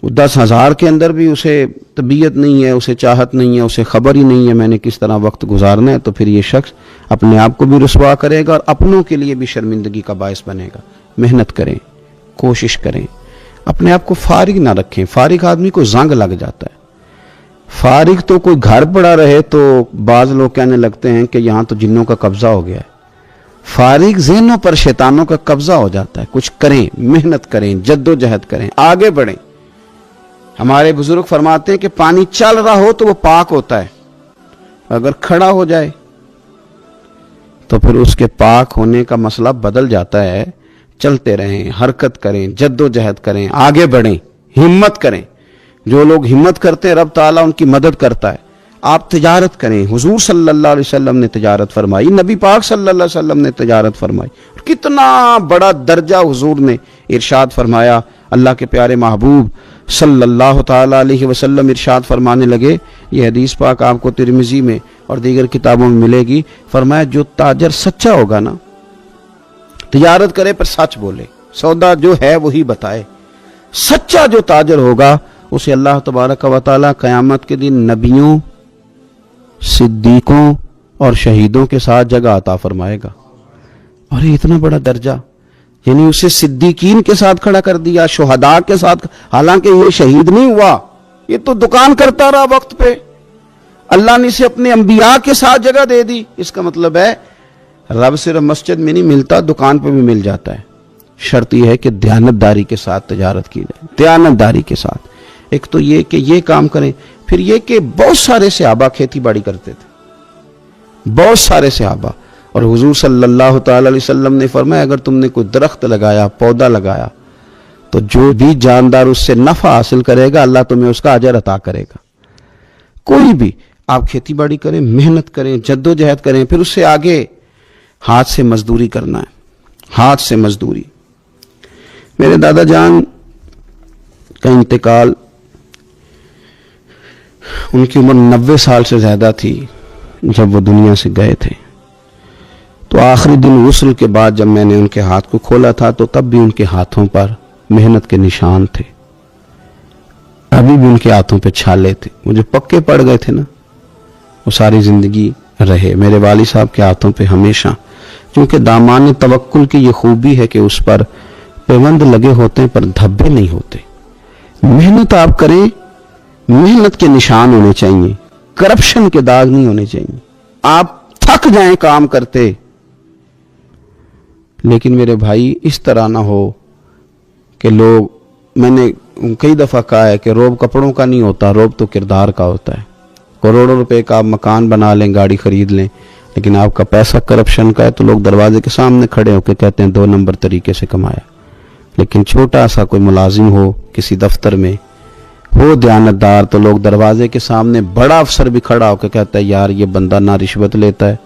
10,000 کے اندر بھی اسے طبیعت نہیں ہے، اسے چاہت نہیں ہے، اسے خبر ہی نہیں ہے میں نے کس طرح وقت گزارنا ہے، تو پھر یہ شخص اپنے آپ کو بھی رسوا کرے گا اور اپنوں کے لیے بھی شرمندگی کا باعث بنے گا۔ محنت کریں, کوشش کریں, اپنے آپ کو فارغ نہ رکھیں. فارغ آدمی کو زنگ لگ جاتا ہے. فارغ تو کوئی گھر پڑا رہے تو بعض لوگ کہنے لگتے ہیں کہ یہاں تو جنوں کا قبضہ ہو گیا ہے. فارغ ذہنوں پر شیطانوں کا قبضہ ہو جاتا ہے. کچھ کریں, محنت کریں, جد و جہد کریں, آگے بڑھیں. ہمارے بزرگ فرماتے ہیں کہ پانی چل رہا ہو تو وہ پاک ہوتا ہے, اگر کھڑا ہو جائے تو پھر اس کے پاک ہونے کا مسئلہ بدل جاتا ہے. چلتے رہیں, حرکت کریں, جد و جہد کریں, آگے بڑھیں, ہمت کریں. جو لوگ ہمت کرتے ہیں رب تعالیٰ ان کی مدد کرتا ہے. آپ تجارت کریں. حضور صلی اللہ علیہ وسلم نے تجارت فرمائی, نبی پاک صلی اللہ علیہ وسلم نے تجارت فرمائی. کتنا بڑا درجہ حضور نے ارشاد فرمایا. اللہ کے پیارے محبوب صلی اللہ تعالیٰ علیہ وسلم ارشاد فرمانے لگے, یہ حدیث پاک آپ کو ترمذی میں اور دیگر کتابوں میں ملے گی. فرمایا جو تاجر سچا ہوگا نا, تجارت کرے پر سچ بولے, سودا جو ہے وہی بتائے, سچا جو تاجر ہوگا اسے اللہ تبارک و تعالیٰ قیامت کے دن نبیوں, صدیقوں اور شہیدوں کے ساتھ جگہ عطا فرمائے گا. اور یہ اتنا بڑا درجہ, یعنی اسے صدیقین کے ساتھ کھڑا کر دیا, شہداء کے ساتھ. حالانکہ یہ شہید نہیں ہوا, یہ تو دکان کرتا رہا وقت پہ. اللہ نے اسے اپنے انبیاء کے ساتھ جگہ دے دی. اس کا مطلب ہے رب صرف مسجد میں نہیں ملتا, دکان پہ بھی مل جاتا ہے. شرط یہ ہے کہ دیانتداری کے ساتھ تجارت کی جائے, دیانتداری کے ساتھ. ایک تو یہ کہ یہ کام کریں, پھر یہ کہ بہت سارے صحابہ کھیتی باڑی کرتے تھے, بہت سارے صحابہ. اور حضور صلی اللہ تعالی علیہ وسلم نے فرمایا اگر تم نے کوئی درخت لگایا, پودا لگایا, تو جو بھی جاندار اس سے نفع حاصل کرے گا اللہ تمہیں اس کا اجر عطا کرے گا. کوئی بھی آپ کھیتی باڑی کریں, محنت کریں, جد و جہد کریں, پھر اس سے آگے ہاتھ سے مزدوری کرنا ہے, ہاتھ سے مزدوری. میرے دادا جان کا انتقال, ان کی عمر 90 سال سے زیادہ تھی جب وہ دنیا سے گئے تھے. تو آخری دن غسل کے بعد جب میں نے ان کے ہاتھ کو کھولا تھا تو تب بھی ان کے ہاتھوں پر محنت کے نشان تھے, ابھی بھی ان کے ہاتھوں پہ چھالے تھے. وہ جو پکے پڑ گئے تھے نا, وہ ساری زندگی رہے. میرے والد صاحب کے ہاتھوں پہ ہمیشہ, کیونکہ دامان توکل کی یہ خوبی ہے کہ اس پر پیوند لگے ہوتے ہیں پر دھبے نہیں ہوتے. محنت آپ کریں, محنت کے نشان ہونے چاہیے, کرپشن کے داغ نہیں ہونے چاہیے. آپ تھک جائیں کام کرتے, لیکن میرے بھائی اس طرح نہ ہو کہ لوگ, میں نے کئی دفعہ کہا ہے کہ روب کپڑوں کا نہیں ہوتا, روب تو کردار کا ہوتا ہے. کروڑوں روپے کا آپ مکان بنا لیں, گاڑی خرید لیں, لیکن آپ کا پیسہ کرپشن کا ہے تو لوگ دروازے کے سامنے کھڑے ہو کے کہتے ہیں 2 نمبر طریقے سے کمایا. لیکن چھوٹا سا کوئی ملازم ہو کسی دفتر میں, ہو دیانتدار, تو لوگ دروازے کے سامنے, بڑا افسر بھی کھڑا ہو کے کہتا ہے یار یہ بندہ نہ رشوت لیتا ہے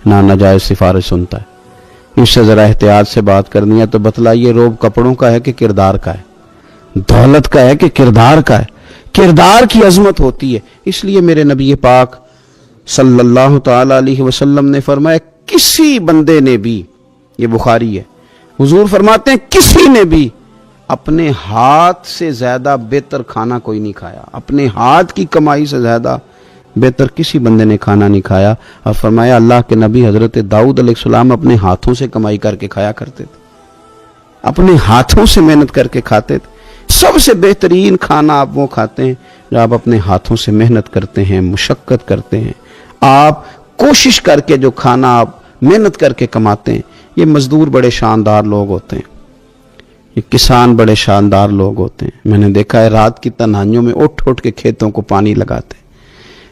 نہ ناجائز سفارش سنتا ہے, اس سے ذرا احتیاط سے بات کرنی ہے. تو بتلائیے روب کپڑوں کا ہے کہ کردار کا ہے, دولت کا ہے کہ کردار کا ہے؟ کردار کی عظمت ہوتی ہے. اس لیے میرے نبی پاک صلی اللہ تعالی علیہ وسلم نے فرمایا کسی بندے نے بھی, یہ بخاری ہے, حضور فرماتے ہیں کسی نے بھی اپنے ہاتھ سے زیادہ بہتر کھانا کوئی نہیں کھایا, اپنے ہاتھ کی کمائی سے زیادہ بہتر کسی بندے نے کھانا نہیں کھایا. اور فرمایا اللہ کے نبی حضرت داؤد علیہ السلام اپنے ہاتھوں سے کمائی کر کے کھایا کرتے تھے, اپنے ہاتھوں سے محنت کر کے کھاتے تھے. سب سے بہترین کھانا آپ وہ کھاتے ہیں جو آپ اپنے ہاتھوں سے محنت کرتے ہیں, مشقت کرتے ہیں. آپ کوشش کر کے جو کھانا آپ محنت کر کے کماتے ہیں. یہ مزدور بڑے شاندار لوگ ہوتے ہیں, یہ کسان بڑے شاندار لوگ ہوتے ہیں. میں نے دیکھا ہے رات کی تنہائیوں میں اٹھ اٹھ کے کھیتوں کو پانی لگاتے ہیں.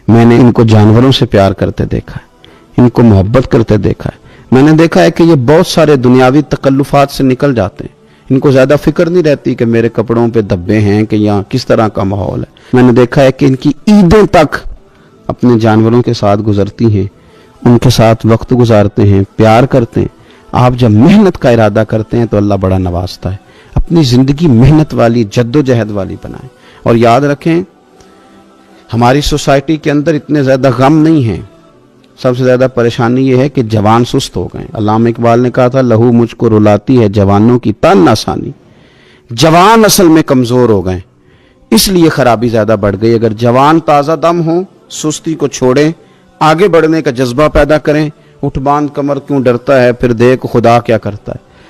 میں نے ان کو جانوروں سے پیار کرتے دیکھا ہے, ان کو محبت کرتے دیکھا ہے. میں نے دیکھا ہے کہ یہ بہت سارے دنیاوی تکلفات سے نکل جاتے ہیں. ان کو زیادہ فکر نہیں رہتی کہ میرے کپڑوں پہ دھبے ہیں کہ یہاں کس طرح کا ماحول ہے. میں نے دیکھا ہے کہ ان کی عیدیں تک اپنے جانوروں کے ساتھ گزرتی ہیں, ان کے ساتھ وقت گزارتے ہیں, پیار کرتے ہیں. آپ جب محنت کا ارادہ کرتے ہیں تو اللہ بڑا نوازتا ہے. اپنی زندگی محنت والی, جد و جہد والی بنائیں. اور یاد رکھیں ہماری سوسائٹی کے اندر اتنے زیادہ غم نہیں ہیں. سب سے زیادہ پریشانی یہ ہے کہ جوان سست ہو گئے. علامہ اقبال نے کہا تھا لہو مجھ کو رلاتی ہے جوانوں کی تن آسانی. جوان اصل میں کمزور ہو گئے, اس لیے خرابی زیادہ بڑھ گئی. اگر جوان تازہ دم ہوں, سستی کو چھوڑیں, آگے بڑھنے کا جذبہ پیدا کریں. اٹھ باندھ کمر کیوں ڈرتا ہے, پھر دیکھ خدا کیا کرتا ہے.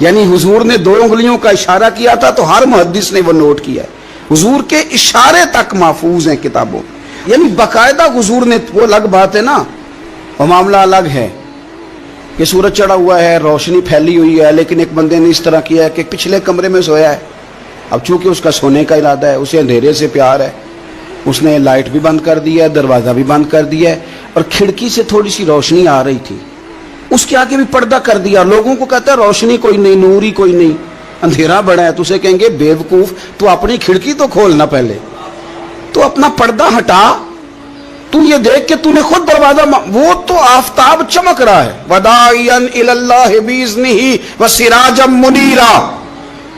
یعنی حضور نے 2 انگلیوں کا اشارہ کیا تھا تو ہر محدث نے وہ نوٹ کیا ہے. حضور کے اشارے تک محفوظ ہیں کتابوں. یعنی باقاعدہ حضور نے, وہ الگ بات ہے نا, وہ معاملہ الگ ہے کہ سورج چڑھا ہوا ہے, روشنی پھیلی ہوئی ہے, لیکن ایک بندے نے اس طرح کیا ہے کہ پچھلے کمرے میں سویا ہے. اب چونکہ اس کا سونے کا ارادہ ہے, اسے اندھیرے سے پیار ہے, اس نے لائٹ بھی بند کر دی ہے, دروازہ بھی بند کر دیا ہے, اور کھڑکی سے تھوڑی سی روشنی آ رہی تھی, اس کے آگے بھی پردہ کر دیا. لوگوں کو کہتا ہے روشنی کوئی نہیں, نور ہی کوئی نہیں, اندھیرا بڑا ہے. تو اسے کہیں گے بے وقوف, تو اپنی کھڑکی تو کھولنا پہلے, تو اپنا پردہ ہٹا, تو یہ دیکھ کہ تو نے خود دروازہ, وہ تو آفتاب چمک رہا ہے. وداعیا الی اللہ باذنہ وسراجا منیرا,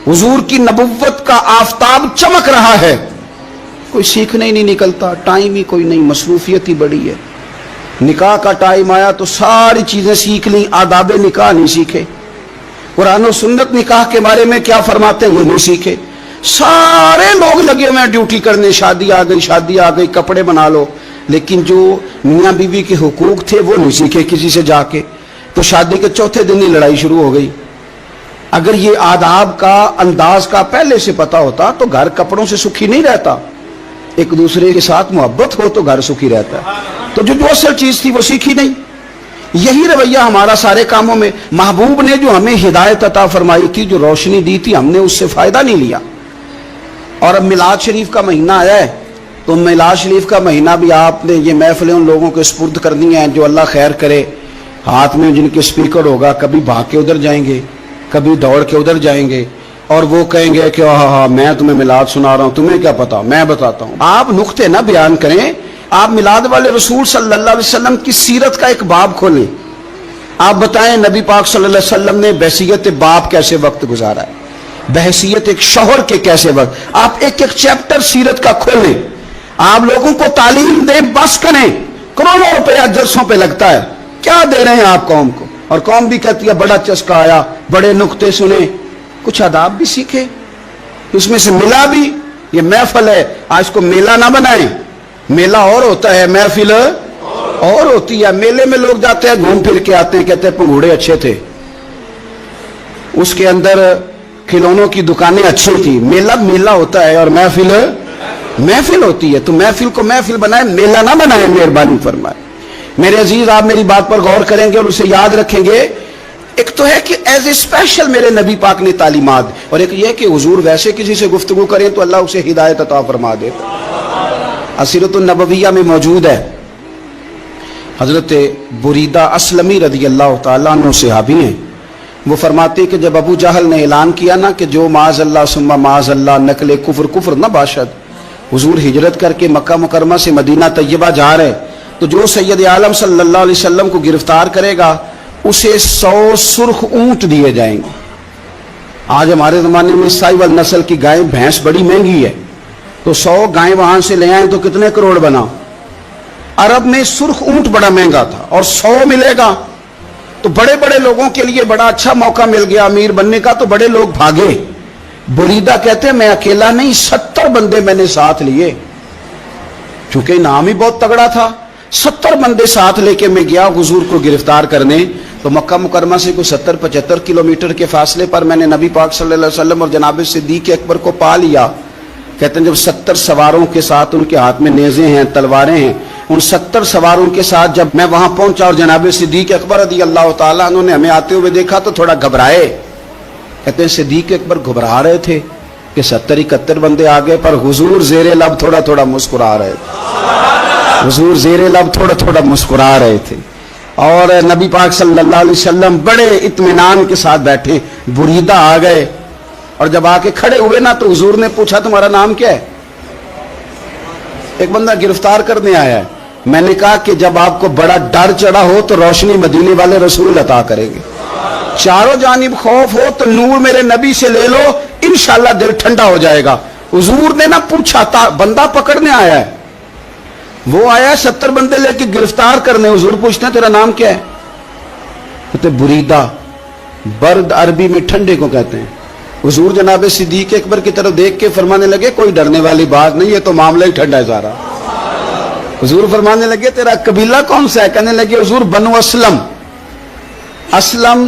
حضور کی نبوت کا آفتاب چمک رہا ہے. کوئی سیکھنے ہی نہیں نکلتا, ٹائم ہی کوئی نہیں, مصروفیت ہی بڑی ہے. نکاح کا ٹائم آیا تو ساری چیزیں سیکھ لیں, آداب نکاح نہیں سیکھے. قرآن و سنت نکاح کے بارے میں کیا فرماتے ہیں وہ نہیں سیکھے. سارے لوگ لگے ہوئے ہیں ڈیوٹی کرنے, شادی آ گئی, شادی آ گئی, کپڑے بنا لو, لیکن جو میاں بیوی کے حقوق تھے وہ نہیں سیکھے کسی سے جا کے. تو شادی کے چوتھے دن ہی لڑائی شروع ہو گئی. اگر یہ آداب کا, انداز کا پہلے سے پتا ہوتا تو گھر کپڑوں سے سکھی نہیں رہتا. ایک دوسرے کے ساتھ محبت ہو تو گھر سکھی رہتا ہے. تو جو اصل چیز تھی وہ سیکھی نہیں. یہی رویہ ہمارا سارے کاموں میں. محبوب نے جو ہمیں ہدایت عطا فرمائی تھی, جو روشنی دی تھی, ہم نے اس سے فائدہ نہیں لیا. اور اب میلاد شریف کا مہینہ آیا ہے, تو میلاد شریف کا مہینہ بھی آپ نے یہ محفلیں ان لوگوں کو سپرد کرنی ہیں جو اللہ خیر کرے, ہاتھ میں جن کے سپیکر ہوگا, کبھی بھاگ کے ادھر جائیں گے, کبھی دوڑ کے ادھر جائیں گے, اور وہ کہیں گے کہ ہاں میں تمہیں میلاد سنا رہا ہوں, تمہیں کیا پتا, میں بتاتا ہوں. آپ نقطے نہ بیان کریں, آپ میلاد والے رسول صلی اللہ علیہ وسلم کی سیرت کا ایک باب کھولیں. آپ بتائیں نبی پاک صلی اللہ علیہ وسلم نے بحیثیت باپ کیسے وقت گزارا ہے, بحیثیت ایک شوہر کے کیسے وقت. آپ ایک ایک چیپٹر سیرت کا کھولیں, آپ لوگوں کو تعلیم دیں, بس کریں. کروڑوں روپیہ جلسوں پہ لگتا ہے, کیا دے رہے ہیں آپ قوم کو, اور قوم بھی کہتی ہے بڑا چسکا آیا, بڑے نقطے سنے. کچھ آداب بھی سیکھے, اس میں سے ملا بھی. یہ محفل ہے, آج کو میلہ نہ بنائیں. میلہ اور ہوتا ہے, محفل اور ہوتی ہے. میلے میں لوگ جاتے ہیں, گھوم پھر کے آتے ہیں, کہتے ہیں پنگوڑے اچھے تھے, اس کے اندر کھلونوں کی دکانیں اچھی تھی. میلہ میلہ ہوتا ہے اور محفل محفل ہوتی ہے. تو محفل کو محفل بنائیں, میلہ نہ بنائیں, مہربانی فرمائے. میرے عزیز, آپ میری بات پر غور کریں گے اور اسے یاد رکھیں گے. ایک تو ہے کہ ایز اے اسپیشل میرے نبی پاک نے تعلیمات, اور ایک یہ کہ حضور ویسے کسی سے گفتگو کریں تو اللہ اسے ہدایت عطا فرما دے. سیرت النبویہ میں موجود ہے, حضرت بریدہ اسلمی رضی اللہ تعالیٰ عنہ صحابی ہیں, وہ فرماتے کہ جب ابو جہل نے اعلان کیا نا کہ جو معاذ اللہ ثم معاذ اللہ نقل کفر نہ باشد, حضور ہجرت کر کے مکہ مکرمہ سے مدینہ طیبہ جا رہے, تو جو سید عالم صلی اللہ علیہ وسلم کو گرفتار کرے گا اسے 100 سرخ اونٹ دیے جائیں گے. آج ہمارے زمانے میں سائیول نسل کی گائے بھینس بڑی مہنگی ہے, تو 100 گائیں وہاں سے لے آئیں تو کتنے کروڑ بنا. عرب میں سرخ اونٹ بڑا مہنگا تھا, اور 100 ملے گا تو بڑے بڑے لوگوں کے لیے بڑا اچھا موقع مل گیا امیر بننے کا, تو بڑے لوگ بھاگے. بریدہ کہتے ہیں میں اکیلا نہیں, 70 بندے میں نے ساتھ لیے, چونکہ انعام ہی بہت تگڑا تھا. 70 بندے ساتھ لے کے میں گیا حضور کو گرفتار کرنے. تو مکہ مکرمہ سے کوئی 70-75 کلومیٹر کے فاصلے پر میں نے نبی پاک صلی اللہ علیہ وسلم اور جناب صدیق اکبر کو پا لیا. کہتے ہیں جب 70 سواروں کے ساتھ, ان کے ہاتھ میں نیزے ہیں, تلواریں ہیں, ان 70 سواروں کے ساتھ جب میں وہاں پہنچا اور جناب صدیق اکبر رضی اللہ تعالیٰ عنہ نے ہمیں آتے ہوئے دیکھا تو تھوڑا گھبرائے. کہتے ہیں صدیق اکبر گھبرا رہے تھے کہ 70-71 بندے آگے, پر حضور زیر لب تھوڑا تھوڑا مسکرا رہے تھے. حضور زیر لب تھوڑا تھوڑا مسکرا رہے تھے, اور نبی پاک صلی اللہ علیہ وسلم بڑے اطمینان کے ساتھ بیٹھے. بریدہ آ گئے, اور جب آ کے کھڑے ہوئے نا تو حضور نے پوچھا تمہارا نام کیا ہے؟ ایک بندہ گرفتار کرنے آیا ہے. میں نے کہا کہ جب آپ کو بڑا ڈر چڑھا ہو تو روشنی مدینے والے رسول عطا کریں گے, چاروں جانب خوف ہو تو نور میرے نبی سے لے لو, انشاءاللہ دل ٹھنڈا ہو جائے گا. حضور نے نہ پوچھا تھا, بندہ پکڑنے آیا ہے, وہ آیا 70 بندے لے کے گرفتار کرنے. حضور پوچھتے ہیں تیرا نام کیا ہے؟ کہتے بریدہ, برد عربی میں ٹھنڈے کو کہتے ہیں. حضور جناب صدیق اکبر کی طرف دیکھ کے فرمانے لگے کوئی ڈرنے والی بات نہیں, یہ تو معاملہ ہی ٹھنڈا ہے سارا. حضور فرمانے لگے تیرا قبیلہ کون سا ہے؟ کہنے لگے حضور بنو اسلم. اسلم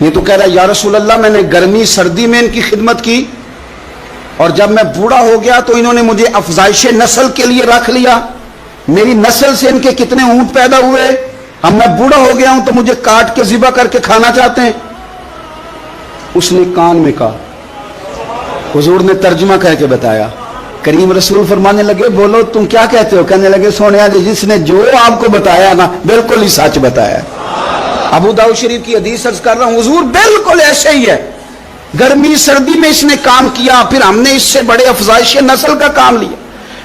یہ تو کہہ رہا ہے یا رسول اللہ میں نے گرمی سردی میں ان کی خدمت کی اور جب میں بوڑھا ہو گیا تو انہوں نے مجھے افزائش نسل کے لیے رکھ لیا، میری نسل سے ان کے کتنے اونٹ پیدا ہوئے، اب میں بوڑھا ہو گیا ہوں تو مجھے کاٹ کے ذبح کر کے کھانا چاہتے ہیں۔ اس نے کان میں کہا، حضور نے ترجمہ کہہ کے بتایا، کریم رسول فرمانے لگے بولو تم کیا کہتے ہو؟ کہنے لگے سونیا جی جس نے جو آپ کو بتایا نا بالکل ہی سچ بتایا۔ ابو داؤد شریف کی حدیث عرض کر رہا ہوں، حضور بالکل ایسے ہی ہے، گرمی سردی میں اس نے کام کیا، پھر ہم نے اس سے بڑے افزائش نسل کا کام لیا،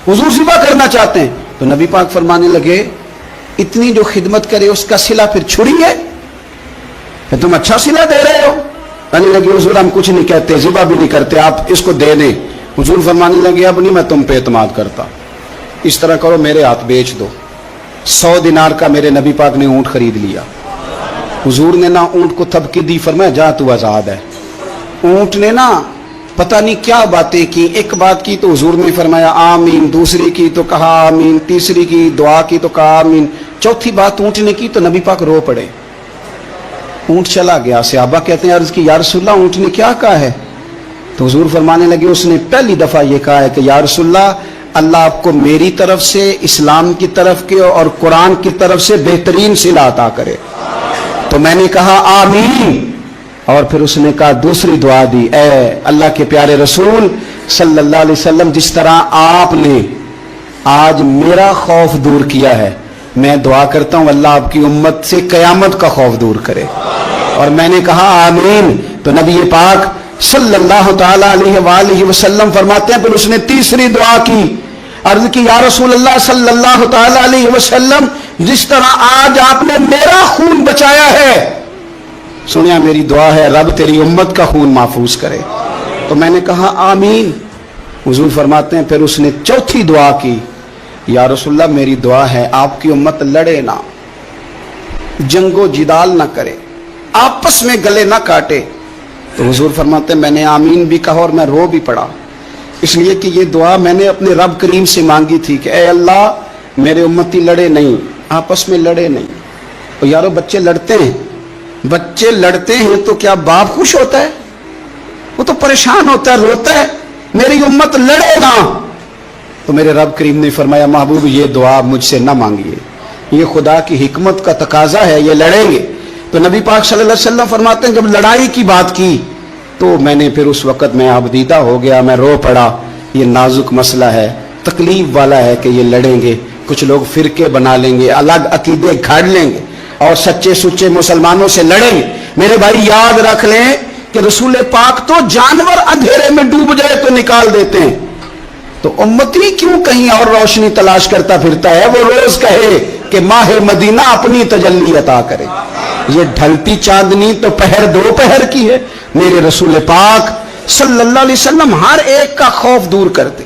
حضور ذبح کرنا چاہتے ہیں۔ تو نبی پاک فرمانے لگے اتنی جو خدمت کرے اس کا صلہ پھر چھری ہے، کہ تم اچھا صلہ دے رہے ہو؟ کہنے لگے حضور ہم کچھ نہیں کہتے، ذبح بھی نہیں کرتے، آپ اس کو دے دیں۔ حضور فرمانے لگے اب نہیں میں تم پہ اعتماد کرتا، اس طرح کرو میرے ہاتھ بیچ دو۔ 100 دینار کا میرے نبی پاک نے اونٹ خرید لیا۔ حضور نے نا اونٹ کو تھپکی دی، فرمایا جا تو آزاد ہے۔ اونٹ نے نا پتہ نہیں کیا باتیں کی، ایک بات کی تو حضور نے فرمایا آمین، دوسری کی تو کہا آمین، تیسری کی دعا کی تو کہا آمین، چوتھی بات اونٹ نے کی تو نبی پاک رو پڑے۔ اونٹ چلا گیا، صحابہ کہتے ہیں عرض کی یا رسول اللہ اونٹ نے کیا کہا ہے؟ تو حضور فرمانے لگے اس نے پہلی دفعہ یہ کہا ہے کہ یا رسول اللہ اللہ آپ کو میری طرف سے، اسلام کی طرف کے اور قرآن کی طرف سے بہترین صلہ عطا کرے۔ تو میں نے کہا آمین، اور پھر اس نے کہا دوسری دعا دی، اے اللہ کے پیارے رسول صلی اللہ علیہ وسلم جس طرح آپ نے آج میرا خوف دور کیا ہے، میں دعا کرتا ہوں اللہ آپ کی امت سے قیامت کا خوف دور کرے۔ اور میں نے کہا آمین۔ تو نبی پاک صلی اللہ تعالی علیہ وآلہ وسلم فرماتے ہیں پھر اس نے تیسری دعا کی، عرض کی یا رسول اللہ صلی اللہ تعالی علیہ وسلم جس طرح آج آپ نے میرا خون بچایا ہے، سنیا میری دعا ہے رب تیری امت کا خون محفوظ کرے۔ تو میں نے کہا آمین۔ حضور فرماتے ہیں پھر اس نے چوتھی دعا کی، یا رسول اللہ میری دعا ہے آپ کی امت لڑے نہ، جنگ و جدال نہ کرے، آپس میں گلے نہ کاٹے۔ تو حضور فرماتے ہیں میں نے آمین بھی کہا اور میں رو بھی پڑا، اس لیے کہ یہ دعا میں نے اپنے رب کریم سے مانگی تھی کہ اے اللہ میرے امتی لڑے نہیں، آپس میں لڑے نہیں۔ تو یارو بچے لڑتے ہیں، بچے لڑتے ہیں تو کیا باپ خوش ہوتا ہے؟ وہ تو پریشان ہوتا ہے، روتا ہے، میری امت لڑے نہ۔ تو میرے رب کریم نے فرمایا محبوب یہ دعا مجھ سے نہ مانگیے، یہ خدا کی حکمت کا تقاضا ہے، یہ لڑیں گے۔ تو نبی پاک صلی اللہ علیہ وسلم فرماتے ہیں جب لڑائی کی بات کی تو میں نے پھر اس وقت میں آبدیدہ ہو گیا، میں رو پڑا، یہ نازک مسئلہ ہے، تکلیف والا ہے کہ یہ لڑیں گے، کچھ لوگ فرقے بنا لیں گے، الگ عقیدے گھڑ لیں گے اور سچے سچے مسلمانوں سے لڑیں گے۔ میرے بھائی یاد رکھ لیں کہ رسول پاک تو جانور اندھیرے میں ڈوب جائے تو نکال دیتے ہیں، تو امتی کیوں کہیں اور روشنی تلاش کرتا پھرتا ہے؟ وہ روز کہے کہ ماہ مدینہ اپنی تجلی عطا کرے۔ یہ ڈھلتی چاندنی تو پہر دو پہر کی ہے، میرے رسول پاک صلی اللہ علیہ وسلم ہر ایک کا خوف دور کرتے،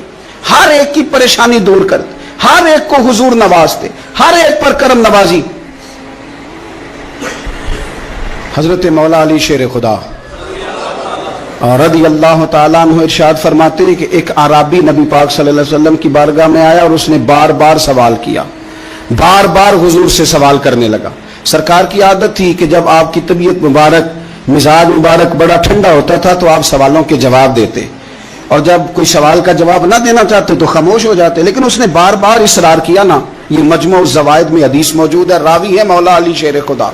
ہر ایک کی پریشانی دور کرتے، ہر ایک کو حضور نوازتے، ہر ایک پر کرم نوازی۔ حضرت مولا علی شیر خدا رضی اللہ تعالیٰ عنہ ارشاد فرماتے ہیں کہ ایک اعرابی نبی پاک صلی اللہ علیہ وسلم کی بارگاہ میں آیا اور اس نے بار بار سوال کیا، بار بار حضور سے سوال کرنے لگا۔ سرکار کی عادت تھی کہ جب آپ کی طبیعت مبارک، مزاج مبارک بڑا ٹھنڈا ہوتا تھا تو آپ سوالوں کے جواب دیتے، اور جب کوئی سوال کا جواب نہ دینا چاہتے تو خاموش ہو جاتے، لیکن اس نے بار بار اصرار کیا نا۔ یہ مجموع الزوائد میں حدیث موجود ہے، راوی ہے مولا علی شیر خدا۔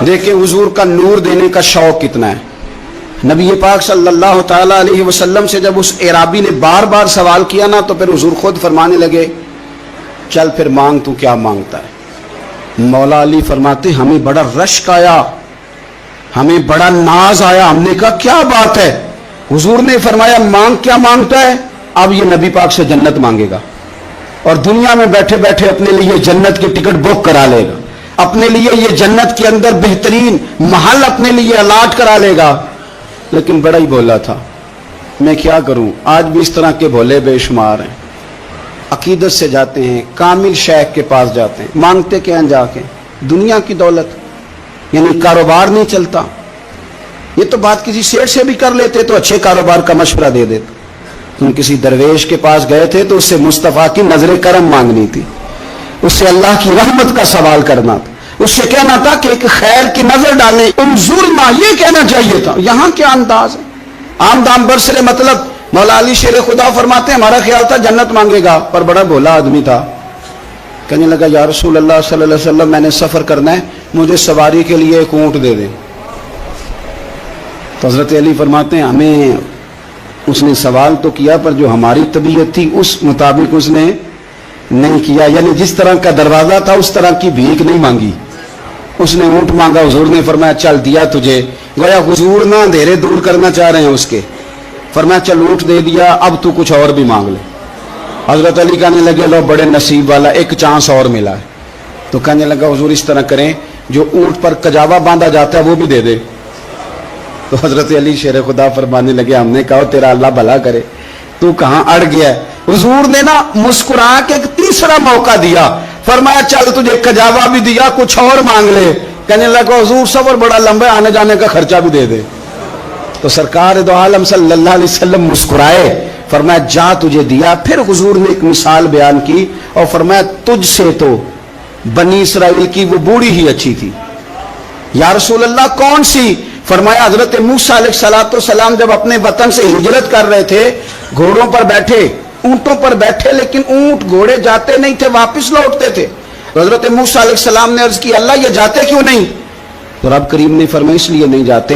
دیکھیں حضور کا نور دینے کا شوق کتنا ہے۔ نبی پاک صلی اللہ تعالی علیہ وسلم سے جب اس اعرابی نے بار بار سوال کیا نا تو پھر حضور خود فرمانے لگے چل پھر مانگ تو کیا مانگتا ہے۔ مولا علی فرماتے ہمیں بڑا رشک آیا، ہمیں بڑا ناز آیا، ہم نے کہا کیا بات ہے؟ حضور نے فرمایا مانگ کیا مانگتا ہے؟ اب یہ نبی پاک سے جنت مانگے گا اور دنیا میں بیٹھے بیٹھے اپنے لیے جنت کی ٹکٹ بک کرا لے گا، اپنے لیے یہ جنت کے اندر بہترین محل اپنے لیے الاٹ کرا لے گا۔ لیکن بڑا ہی بولا تھا، میں کیا کروں، آج بھی اس طرح کے بھولے بے شمار ہیں، عقیدت سے جاتے ہیں، کامل شیخ کے پاس جاتے ہیں، مانگتے کیا جا کے دنیا کی دولت، یعنی کاروبار نہیں چلتا۔ یہ تو بات کسی سیٹ سے بھی کر لیتے تو اچھے کاروبار کا مشورہ دے دیتے۔ تم کسی درویش کے پاس گئے تھے تو اس سے مصطفیٰ کی نظر کرم مانگنی تھی، اس سے اللہ کی رحمت کا سوال کرنا تھا، اس سے کہنا تھا کہ ایک خیر کی نظر ڈالیں، انظرنا، یہ کہنا چاہیے تھا. یہاں کیا انداز ہے، عام دام برسرے. مطلب مولا علی شیر خدا فرماتے ہیں ہمارا خیال تھا جنت مانگے گا، پر بڑا بھولا آدمی تھا. کہنے لگا یا رسول اللہ صلی اللہ علیہ وسلم میں نے سفر کرنا ہے، مجھے سواری کے لیے ایک اونٹ دے دیں. تو حضرت علی فرماتے ہیں ہمیں اس نے سوال تو کیا پر جو ہماری طبیعت تھی اس مطابق اس نے نہیں کیا، یعنی جس طرح کا دروازہ تھا اس طرح کی بھیک نہیں مانگی. اس نے اونٹ مانگا، حضور نے فرمایا چل دیا تجھے. گویا حضور نہ اندھیرے دور کرنا چاہ رہے ہیں اس کے. فرمایا چل اونٹ دے دیا، اب تو کچھ اور بھی مانگ لے. حضرت علی کہنے لگے لو بڑے نصیب والا، ایک چانس اور ملا ہے. تو کہنے لگا حضور اس طرح کریں جو اونٹ پر کجاوا باندھا جاتا ہے وہ بھی دے دے. تو حضرت علی شیر خدا فرمانے لگے ہم نے کہا تیرا اللہ بھلا کرے، تو کہاں اڑ گیا ہے. حضور نے نا مسکرا کے ایک تیسرا موقع دیا، فرمایا چل تجھے کجاوا بھی دیا، کچھ اور مانگ لے. کہنے لگا حضور سفر بڑا لمبا ہے، آنے جانے کا خرچہ بھی دے دے. تو سرکار دو عالم صلی اللہ علیہ وسلم مسکرائے، فرمایا جا تجھے دیا. پھر حضور نے ایک مثال بیان کی اور فرمایا تجھ سے تو بنی اسرائیل کی وہ بوڑھی ہی اچھی تھی. یا رسول اللہ کون سی؟ فرمایا حضرت موسیٰ علیہ السلام جب اپنے وطن سے ہجرت کر رہے تھے، گھوڑوں پر بیٹھے، اونٹوں پر بیٹھے، لیکن اونٹ گھوڑے جاتے نہیں تھے، واپس لوٹتے تھے. تو حضرت موسیٰ علیہ السلام نے عرض کی اللہ یہ جاتے کیوں نہیں؟ تو رب کریم نے فرمایا اس لیے نہیں جاتے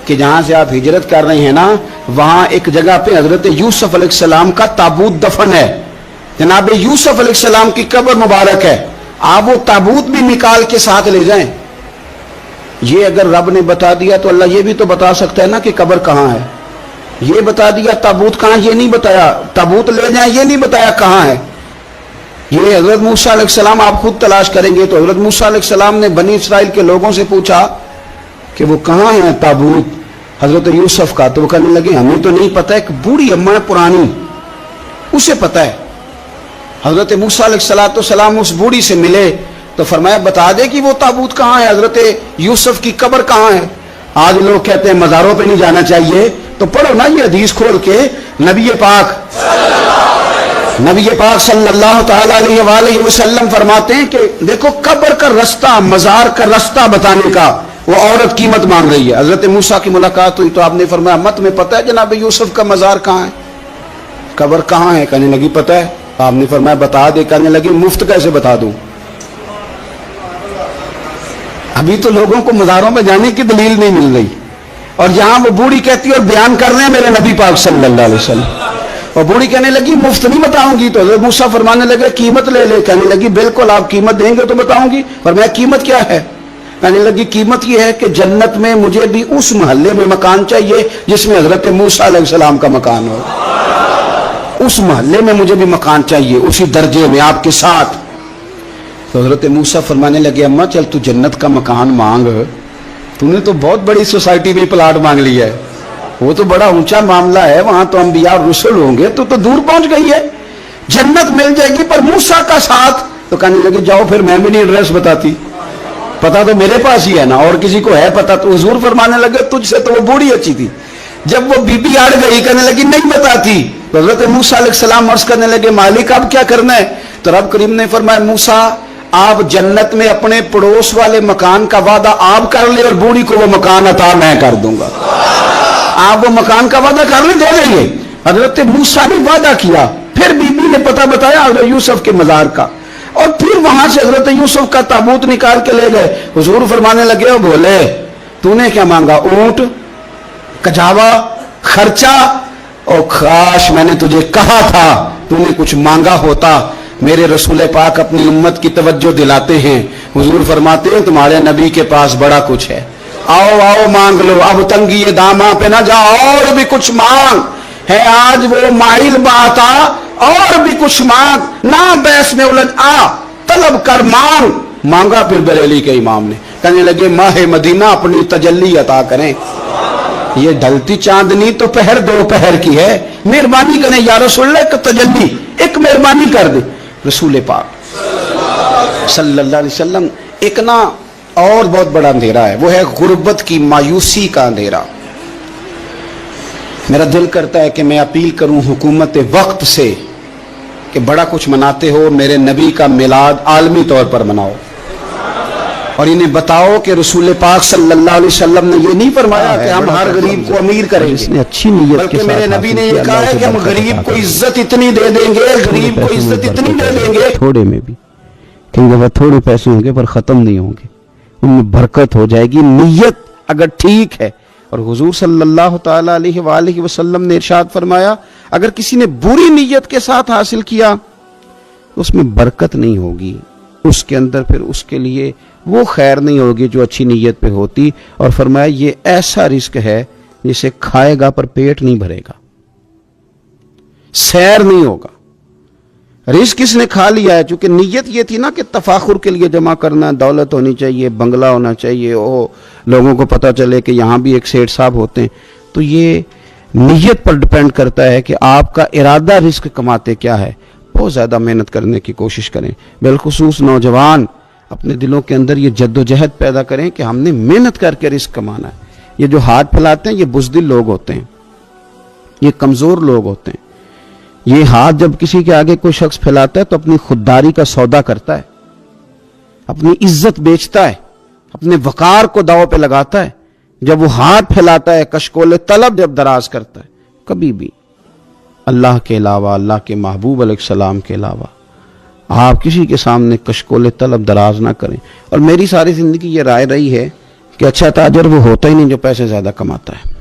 کہ جہاں سے آپ ہجرت کر رہے ہیں نا وہاں ایک جگہ پہ حضرت یوسف علیہ السلام کا تابوت دفن ہے. جناب یوسف علیہ السلام کی قبر مبارک ہے، آپ وہ تابوت بھی نکال کے ساتھ لے جائیں. یہ اگر رب نے بتا دیا تو اللہ یہ بھی تو بتا سکتا ہے نا کہ قبر کہاں ہے. یہ بتا دیا تابوت کہاں، یہ نہیں بتایا. تابوت لے جائیں یہ نہیں بتایا کہاں ہے. یہ حضرت موسیٰ علیہ السلام آپ خود تلاش کریں گے تو حضرت موسیٰ علیہ السلام نے بنی اسرائیل کے لوگوں سے پوچھا کہ وہ کہاں ہے تابوت حضرت یوسف کا. تو وہ کہنے لگے ہمیں تو نہیں پتہ، ایک بوڑھی اماں ہے پرانی اسے پتہ ہے. حضرت موسیٰ علیہ السلام اس بوڑھی سے ملے تو فرمایا بتا دے کہ وہ تابوت کہاں ہے، حضرت یوسف کی قبر کہاں ہے. آج لوگ کہتے ہیں مزاروں پہ نہیں جانا چاہیے، تو پڑھو نا یہ حدیث کھول کے. نبی پاک صلی اللہ تعالی علیہ وآلہ وسلم فرماتے ہیں کہ دیکھو قبر کا رستہ، مزار کا رستہ بتانے کا وہ عورت قیمت مانگ رہی ہے. حضرت موسیٰ کی ملاقات ہوئی تو آپ نے فرمایا مت میں پتہ ہے جناب یوسف کا مزار کہاں ہے، قبر کہاں ہے؟ کہنے لگی پتہ ہے. آپ نے فرمایا بتا دے. کہنے لگی مفت کیسے بتا دوں، ابھی تو لوگوں کو مزاروں میں جانے کی دلیل نہیں مل رہی. اور یہاں وہ بوڑھی کہتی ہے اور بیان کر رہے ہیں میرے نبی پاک صلی اللہ علیہ وسلم. اور بوڑھی کہنے لگی مفت نہیں بتاؤں گی. تو حضرت موسیٰ فرمانے لگے قیمت لے لے. کہنے لگی بالکل آپ قیمت دیں گے تو بتاؤں گی. فرمایا قیمت کیا ہے؟ کہنے لگی قیمت یہ ہے کہ جنت میں مجھے بھی اس محلے میں مکان چاہیے جس میں حضرت موسیٰ علیہ السلام کا مکان ہو. اس محلے میں مجھے بھی مکان چاہیے، اسی درجے میں آپ کے ساتھ. تو حضرت موسیٰ فرمانے لگے اماں چل تو جنت کا مکان مانگ، تو نے تو بہت بڑی سوسائٹی میں پلاٹ مانگ لیا ہے، وہ تو بڑا اونچا معاملہ ہے، وہاں تو انبیاء اور رسل ہوں گے، تو دور پہنچ گئی ہے، جنت مل جائے گی پر موسیٰ کا ساتھ. تو کہنے لگے جاؤ پھر میں بھی نہیں ایڈریس بتاتی، پتا تو میرے پاس ہی ہے نا، اور کسی کو ہے پتا. تو حضور فرمانے لگے تجھ سے تو وہ بوڑھی اچھی تھی. جب وہ بی بی اڑ گئی کہنے لگی نہیں بتاتی. تو حضرت موسیٰ علیہ السلام عرض کرنے لگے مالک اب کیا کرنا ہے؟ تو رب کریم نے فرمایا موسیٰ آپ جنت میں اپنے پڑوس والے مکان کا وعدہ آپ کر لے اور بوڑھی کو وہ مکان عطا میں کر دوں گا. آپ وہ مکان کا وعدہ کر لیں دے دیں گے. حضرت موسیٰ نے وعدہ کیا، پھر بی بی نے پتہ بتایا حضرت یوسف کے مزار کا، اور پھر وہاں سے حضرت یوسف کا تابوت نکال کے لے گئے. حضور فرمانے لگے او بولے تو نے کیا مانگا؟ اونٹ، کجاوا، خرچہ. اور کاش میں نے تجھے کہا تھا تو نے کچھ مانگا ہوتا. میرے رسول پاک اپنی امت کی توجہ دلاتے ہیں. حضور فرماتے ہیں تمہارے نبی کے پاس بڑا کچھ ہے، آؤ آؤ مانگ لو، اب تنگی داماں پہ نہ جاؤ، اور بھی کچھ مانگ ہے. آج وہ مائل بات آ، اور بھی کچھ مانگ، نہ بحث میں الجھ آ، طلب کر مانگ. مانگا پھر بریلی کے امام نے. کہنے لگے ماہ مدینہ اپنی تجلی عطا کریں. یہ ڈھلتی چاندنی تو پہر دوپہر کی ہے، مہربانی کریں یا رسول اللہ ایک تجلی، ایک مہربانی کر دیں. رسول پاک صلی اللہ علیہ وسلم ایک نا اور بہت بڑا اندھیرا ہے، وہ ہے غربت کی مایوسی کا اندھیرا. میرا دل کرتا ہے کہ میں اپیل کروں حکومت وقت سے کہ بڑا کچھ مناتے ہو، میرے نبی کا میلاد عالمی طور پر مناؤ. اور انہیں بتاؤ کہ رسول پاک صلی اللہ علیہ وسلم نے یہ نہیں فرمایا کہ ہم ہر غریب کو امیر کریں گے، اس نے اچھی نیت بلکہ میرے نبی نے یہ کہا ہے کہ ہم غریب کو عزت اتنی دے دیں گے، غریب کو عزت اتنی دے دیں گے، تھوڑے میں بھی کئی دفعہ تھوڑے پیسے ہوں گے پر ختم نہیں ہوں گے، ان میں برکت ہو جائے گی نیت اگر ٹھیک ہے۔ اور حضور صلی اللہ تعالی علیہ وآلہ وسلم نے ارشاد فرمایا اگر کسی نے بری نیت کے ساتھ حاصل کیا اس میں برکت نہیں ہوگی، اس کے اندر پھر اس کے لیے وہ خیر نہیں ہوگی جو اچھی نیت پہ ہوتی، اور فرمایا یہ ایسا رزق ہے جسے کھائے گا پر پیٹ نہیں بھرے گا، سیر نہیں ہوگا۔ رزق کس نے کھا لیا ہے، چونکہ نیت یہ تھی نا کہ تفاخر کے لیے جمع کرنا، دولت ہونی چاہیے، بنگلہ ہونا چاہیے، لوگوں کو پتہ چلے کہ یہاں بھی ایک سیٹ صاحب ہوتے ہیں، تو یہ نیت پر ڈیپینڈ کرتا ہے کہ آپ کا ارادہ رزق کماتے کیا ہے۔ بہت زیادہ محنت کرنے کی کوشش کریں، بالخصوص نوجوان اپنے دلوں کے اندر یہ جد و جہد پیدا کریں کہ ہم نے محنت کر کے رزق کمانا ہے۔ یہ جو ہاتھ پھیلاتے ہیں یہ بزدل لوگ ہوتے ہیں، یہ کمزور لوگ ہوتے ہیں۔ یہ ہاتھ جب کسی کے آگے کوئی شخص پھیلاتا ہے تو اپنی خودداری کا سودا کرتا ہے، اپنی عزت بیچتا ہے، اپنے وقار کو داؤ پہ لگاتا ہے۔ جب وہ ہاتھ پھیلاتا ہے کشکول طلب جب دراز کرتا ہے، کبھی بھی اللہ کے علاوہ، اللہ کے محبوب علیہ السلام کے علاوہ آپ کسی کے سامنے کشکول طلب دراز نہ کریں۔ اور میری ساری زندگی یہ رائے رہی ہے کہ اچھا تاجر وہ ہوتا ہی نہیں جو پیسے زیادہ کماتا ہے،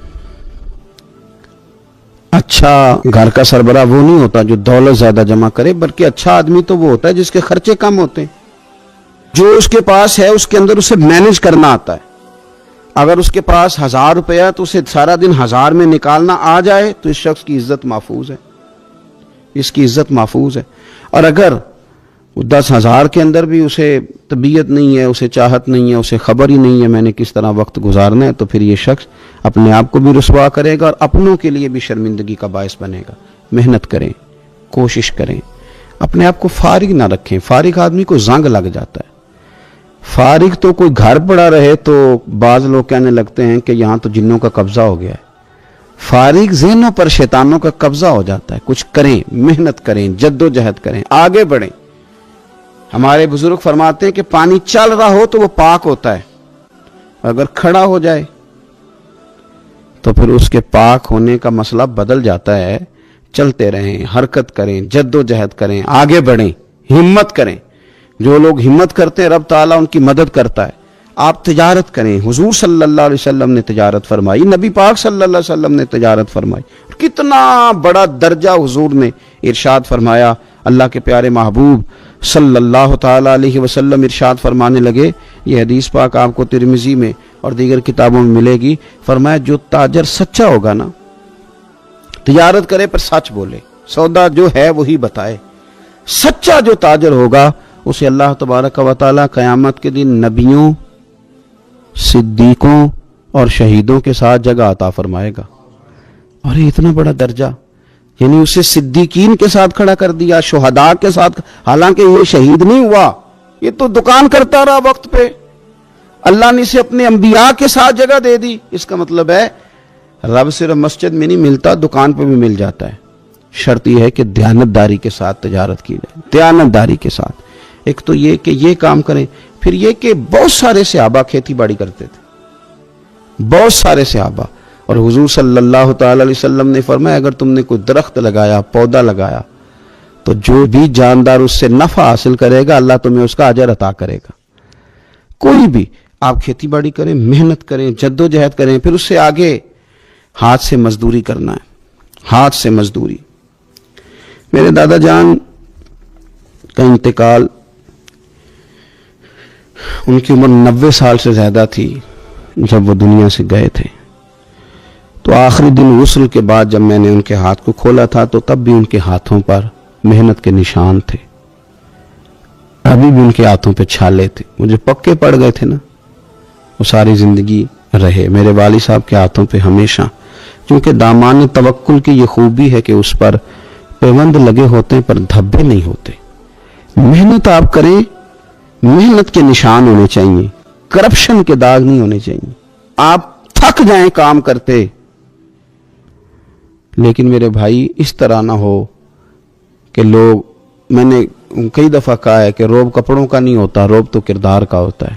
اچھا گھر کا سربراہ وہ نہیں ہوتا جو دولت زیادہ جمع کرے، بلکہ اچھا آدمی تو وہ ہوتا ہے جس کے خرچے کم ہوتے ہیں، جو اس کے پاس ہے اس کے اندر اسے مینج کرنا آتا ہے۔ اگر اس کے پاس 1000 روپیہ تو اسے سارا دن 1000 میں نکالنا آ جائے تو اس شخص کی عزت محفوظ ہے، اس کی عزت محفوظ ہے۔ اور اگر 10,000 کے اندر بھی اسے طبیعت نہیں ہے، اسے چاہت نہیں ہے، اسے خبر ہی نہیں ہے میں نے کس طرح وقت گزارنا ہے، تو پھر یہ شخص اپنے آپ کو بھی رسوا کرے گا اور اپنوں کے لیے بھی شرمندگی کا باعث بنے گا۔ محنت کریں، کوشش کریں، اپنے آپ کو فارغ نہ رکھیں۔ فارغ آدمی کو زنگ لگ جاتا ہے، فارغ تو کوئی گھر پڑا رہے تو بعض لوگ کہنے لگتے ہیں کہ یہاں تو جنوں کا قبضہ ہو گیا ہے۔ فارغ ذہنوں پر شیطانوں کا قبضہ ہو جاتا ہے۔ کچھ کریں، محنت کریں، جد و جہد کریں، آگے بڑھیں۔ ہمارے بزرگ فرماتے ہیں کہ پانی چل رہا ہو تو وہ پاک ہوتا ہے، اگر کھڑا ہو جائے تو پھر اس کے پاک ہونے کا مسئلہ بدل جاتا ہے۔ چلتے رہیں، حرکت کریں، جد و جہد کریں، آگے بڑھیں، ہمت کریں۔ جو لوگ ہمت کرتے ہیں رب تعالیٰ ان کی مدد کرتا ہے۔ آپ تجارت کریں، حضور صلی اللہ علیہ وسلم نے تجارت فرمائی، نبی پاک صلی اللہ علیہ وسلم نے تجارت فرمائی، کتنا بڑا درجہ حضور نے ارشاد فرمایا۔ اللہ کے پیارے محبوب صلی اللہ تعالیٰ علیہ وسلم ارشاد فرمانے لگے، یہ حدیث پاک آپ کو ترمذی میں اور دیگر کتابوں میں ملے گی، فرمایا جو تاجر سچا ہوگا نا، تجارت کرے پر سچ بولے، سودا جو ہے وہی بتائے، سچا جو تاجر ہوگا اسے اللہ تبارک و تعالیٰ قیامت کے دن نبیوں، صدیقوں اور شہیدوں کے ساتھ جگہ عطا فرمائے گا۔ اور یہ اتنا بڑا درجہ، یعنی اسے صدیقین کے ساتھ کھڑا کر دیا، شہداء کے ساتھ، حالانکہ یہ شہید نہیں ہوا، یہ تو دکان کرتا رہا وقت پہ، اللہ نے اسے اپنے انبیاء کے ساتھ جگہ دے دی۔ اس کا مطلب ہے رب صرف مسجد میں نہیں ملتا، دکان پہ بھی مل جاتا ہے۔ شرط یہ ہے کہ دیانتداری کے ساتھ تجارت کی جائے، دیانتداری کے ساتھ۔ ایک تو یہ کہ یہ کام کریں، پھر یہ کہ بہت سارے صحابہ کھیتی باڑی کرتے تھے، بہت سارے صحابہ، اور حضور صلی اللہ تعالی علیہ وسلم نے فرمایا اگر تم نے کوئی درخت لگایا، پودا لگایا، تو جو بھی جاندار اس سے نفع حاصل کرے گا اللہ تمہیں اس کا اجر عطا کرے گا۔ کوئی بھی آپ کھیتی باڑی کریں، محنت کریں، جد و جہد کریں، پھر اس سے آگے ہاتھ سے مزدوری کرنا ہے، ہاتھ سے مزدوری۔ میرے دادا جان کا انتقال، ان کی عمر 90 سال سے زیادہ تھی جب وہ دنیا سے گئے تھے، تو آخری دن غسل کے بعد جب میں نے ان کے ہاتھ کو کھولا تھا تو تب بھی ان کے ہاتھوں پر محنت کے نشان تھے، ابھی بھی ان کے ہاتھوں پہ چھالے تھے، مجھے پکے پڑ گئے تھے نا، وہ ساری زندگی رہے میرے والد صاحب کے ہاتھوں پہ ہمیشہ، کیونکہ دامان توکل کی یہ خوبی ہے کہ اس پر پیوند لگے ہوتے ہیں پر دھبے نہیں ہوتے۔ محنت آپ کریں، محنت کے نشان ہونے چاہیے، کرپشن کے داغ نہیں ہونے چاہیے۔ آپ تھک جائیں کام کرتے، لیکن میرے بھائی اس طرح نہ ہو کہ لوگ، میں نے کئی دفعہ کہا ہے کہ روب کپڑوں کا نہیں ہوتا، روب تو کردار کا ہوتا ہے۔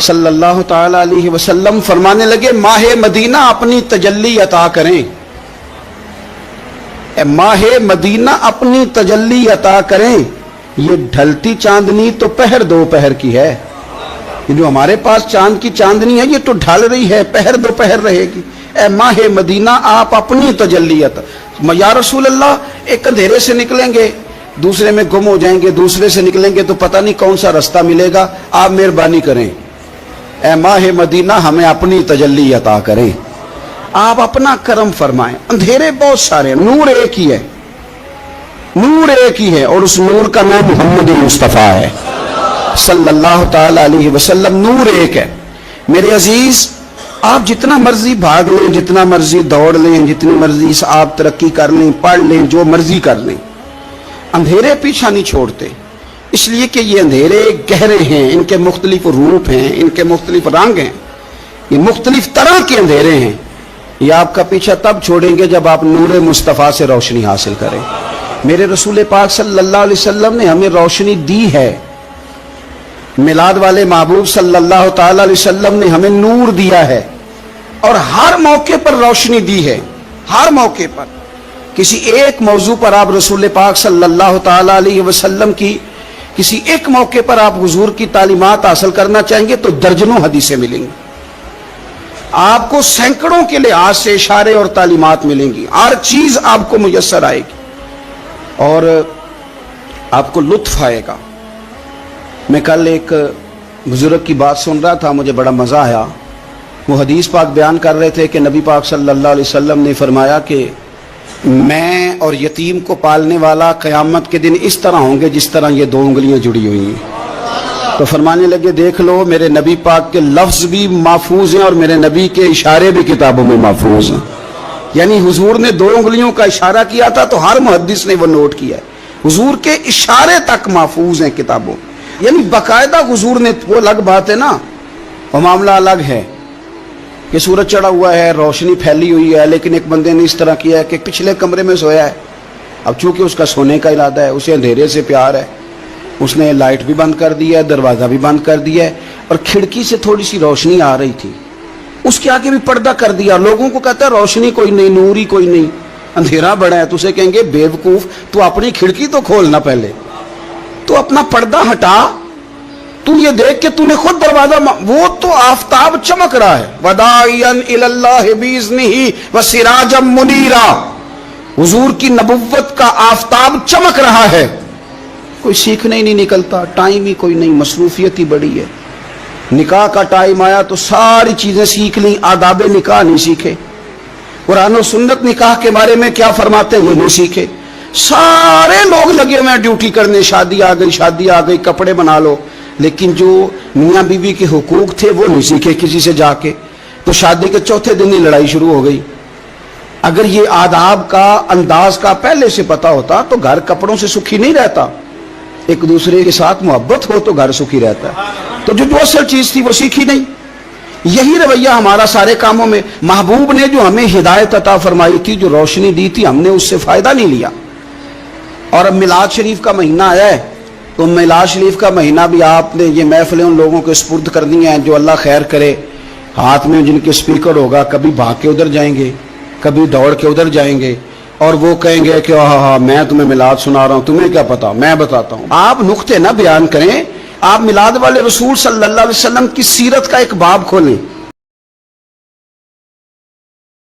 صلی اللہ تعالی علیہ وسلم. فرمانے لگے ماہ مدینہ اپنی تجلی عطا کریں، اے ماہ مدینہ اپنی تجلی عطا کریں. یہ ڈھلتی چاندنی تو پہر دوپہر کی ہے، یہ جو ہمارے پاس چاند کی چاندنی ہے یہ تو ڈھل رہی ہے، پہر دوپہر رہے گی. اے ماہ مدینہ آپ اپنی تجلی عطا. یا رسول اللہ ایک اندھیرے سے نکلیں گے دوسرے میں گم ہو جائیں گے، دوسرے سے نکلیں گے تو پتہ نہیں کون سا رستہ ملے گا، آپ مہربانی کریں اے ماہ مدینہ ہمیں اپنی تجلی عطا کریں، آپ اپنا کرم فرمائیں. اندھیرے بہت سارے ہیں، نور ایک ہی ہے، نور ایک ہی ہے اور اس نور کا نام محمد مصطفیٰ ہے صلی اللہ تعالی علیہ وسلم. نور ایک ہے. میرے عزیز آپ جتنا مرضی بھاگ لیں، جتنا مرضی دوڑ لیں، جتنی مرضی آپ ترقی کر لیں، پڑھ لیں، جو مرضی کر لیں، اندھیرے پیچھا نہیں چھوڑتے، اس لیے کہ یہ اندھیرے گہرے ہیں، ان کے مختلف روپ ہیں، ان کے مختلف رنگ ہیں، یہ مختلف طرح کے اندھیرے ہیں. یہ آپ کا پیچھا تب چھوڑیں گے جب آپ نور مصطفیٰ سے روشنی حاصل کریں. میرے رسول پاک صلی اللہ علیہ وسلم نے ہمیں روشنی دی ہے، میلاد والے محبوب صلی اللہ تعالی علیہ وسلم نے ہمیں نور دیا ہے اور ہر موقع پر روشنی دی ہے. ہر موقع پر کسی ایک موضوع پر آپ رسول پاک صلی اللہ تعالی علیہ وسلم کی کسی ایک موقع پر آپ حضور کی تعلیمات حاصل کرنا چاہیں گے تو درجنوں حدیثیں ملیں گی، آپ کو سینکڑوں کے لحاظ سے اشارے اور تعلیمات ملیں گی، ہر چیز آپ کو میسر آئے گی اور آپ کو لطف آئے گا. میں کل ایک بزرگ کی بات سن رہا تھا، مجھے بڑا مزہ آیا. وہ حدیث پاک بیان کر رہے تھے کہ نبی پاک صلی اللہ علیہ وسلم نے فرمایا کہ میں اور یتیم کو پالنے والا قیامت کے دن اس طرح ہوں گے جس طرح یہ دو انگلیاں جڑی ہوئی ہیں. تو فرمانے لگے دیکھ لو میرے نبی پاک کے لفظ بھی محفوظ ہیں اور میرے نبی کے اشارے بھی کتابوں میں محفوظ ہیں. یعنی حضور نے دو انگلیوں کا اشارہ کیا تھا تو ہر محدث نے وہ نوٹ کیا ہے، حضور کے اشارے تک محفوظ ہیں کتابوں. یعنی باقاعدہ حضور نے، وہ الگ بات ہے نا، وہ معاملہ الگ ہے کہ سورج چڑھا ہوا ہے، روشنی پھیلی ہوئی ہے، لیکن ایک بندے نے اس طرح کیا ہے کہ پچھلے کمرے میں سویا ہے. اب چونکہ اس کا سونے کا ارادہ ہے، اسے اندھیرے سے پیار ہے، اس نے لائٹ بھی بند کر دی ہے، دروازہ بھی بند کر دیا ہے اور کھڑکی سے تھوڑی سی روشنی آ رہی تھی، اس کے آگے بھی پردہ کر دیا. لوگوں کو کہتا ہے روشنی کوئی نہیں، نور ہی کوئی نہیں، اندھیرا بڑا ہے. تو اسے کہیں گے بے وقوف، تو اپنی کھڑکی تو کھولنا پہلے، تو اپنا پردہ ہٹا، تو یہ دیکھ کہ تو نے خود دروازہ وہ تو آفتاب چمک رہا ہے. وداعیاً الی اللہ باذنہ وسراجا منیرا، حضور کی نبوت کا آفتاب چمک رہا ہے. کوئی سیکھنے ہی نہیں نکلتا، ٹائم ہی کوئی نہیں، مصروفیت ہی بڑی ہے. نکاح کا ٹائم آیا تو ساری چیزیں سیکھ لیں، آداب نکاح نہیں سیکھے، قرآن و سنت نکاح کے بارے میں کیا فرماتے ہیں وہ نہیں سیکھے. سارے لوگ لگے ہوئے ہیں ڈیوٹی کرنے، شادی آ گئی، شادی آ گئی، کپڑے بنا لو، لیکن جو میاں بیوی کے حقوق تھے وہ نہیں سیکھے کسی سے جا کے. تو شادی کے چوتھے دن ہی لڑائی شروع ہو گئی. اگر یہ آداب کا، انداز کا پہلے سے پتا ہوتا تو گھر کپڑوں سے سکھی نہیں رہتا، ایک دوسرے کے ساتھ محبت ہو تو گھر سکھی رہتا ہے. تو جو اصل چیز تھی وہ سیکھی نہیں. یہی رویہ ہمارا سارے کاموں میں. محبوب نے جو ہمیں ہدایت عطا فرمائی تھی، جو روشنی دی تھی، ہم نے اس سے فائدہ نہیں لیا. اور اب میلاد شریف کا مہینہ آیا ہے تو میلاد شریف کا مہینہ بھی آپ نے یہ محفلیں ان لوگوں کو سپرد کرنی ہیں جو اللہ خیر کرے، ہاتھ میں جن کے سپیکر ہوگا، کبھی بھاگ کے ادھر جائیں گے، کبھی دوڑ کے ادھر جائیں گے اور وہ کہیں گے کہ ہاں میں تمہیں میلاد سنا رہا ہوں، تمہیں کیا پتا، میں بتاتا ہوں. آپ نقطے نہ بیان کریں، آپ میلاد والے رسول صلی اللہ علیہ وسلم کی سیرت کا ایک باب کھولیں.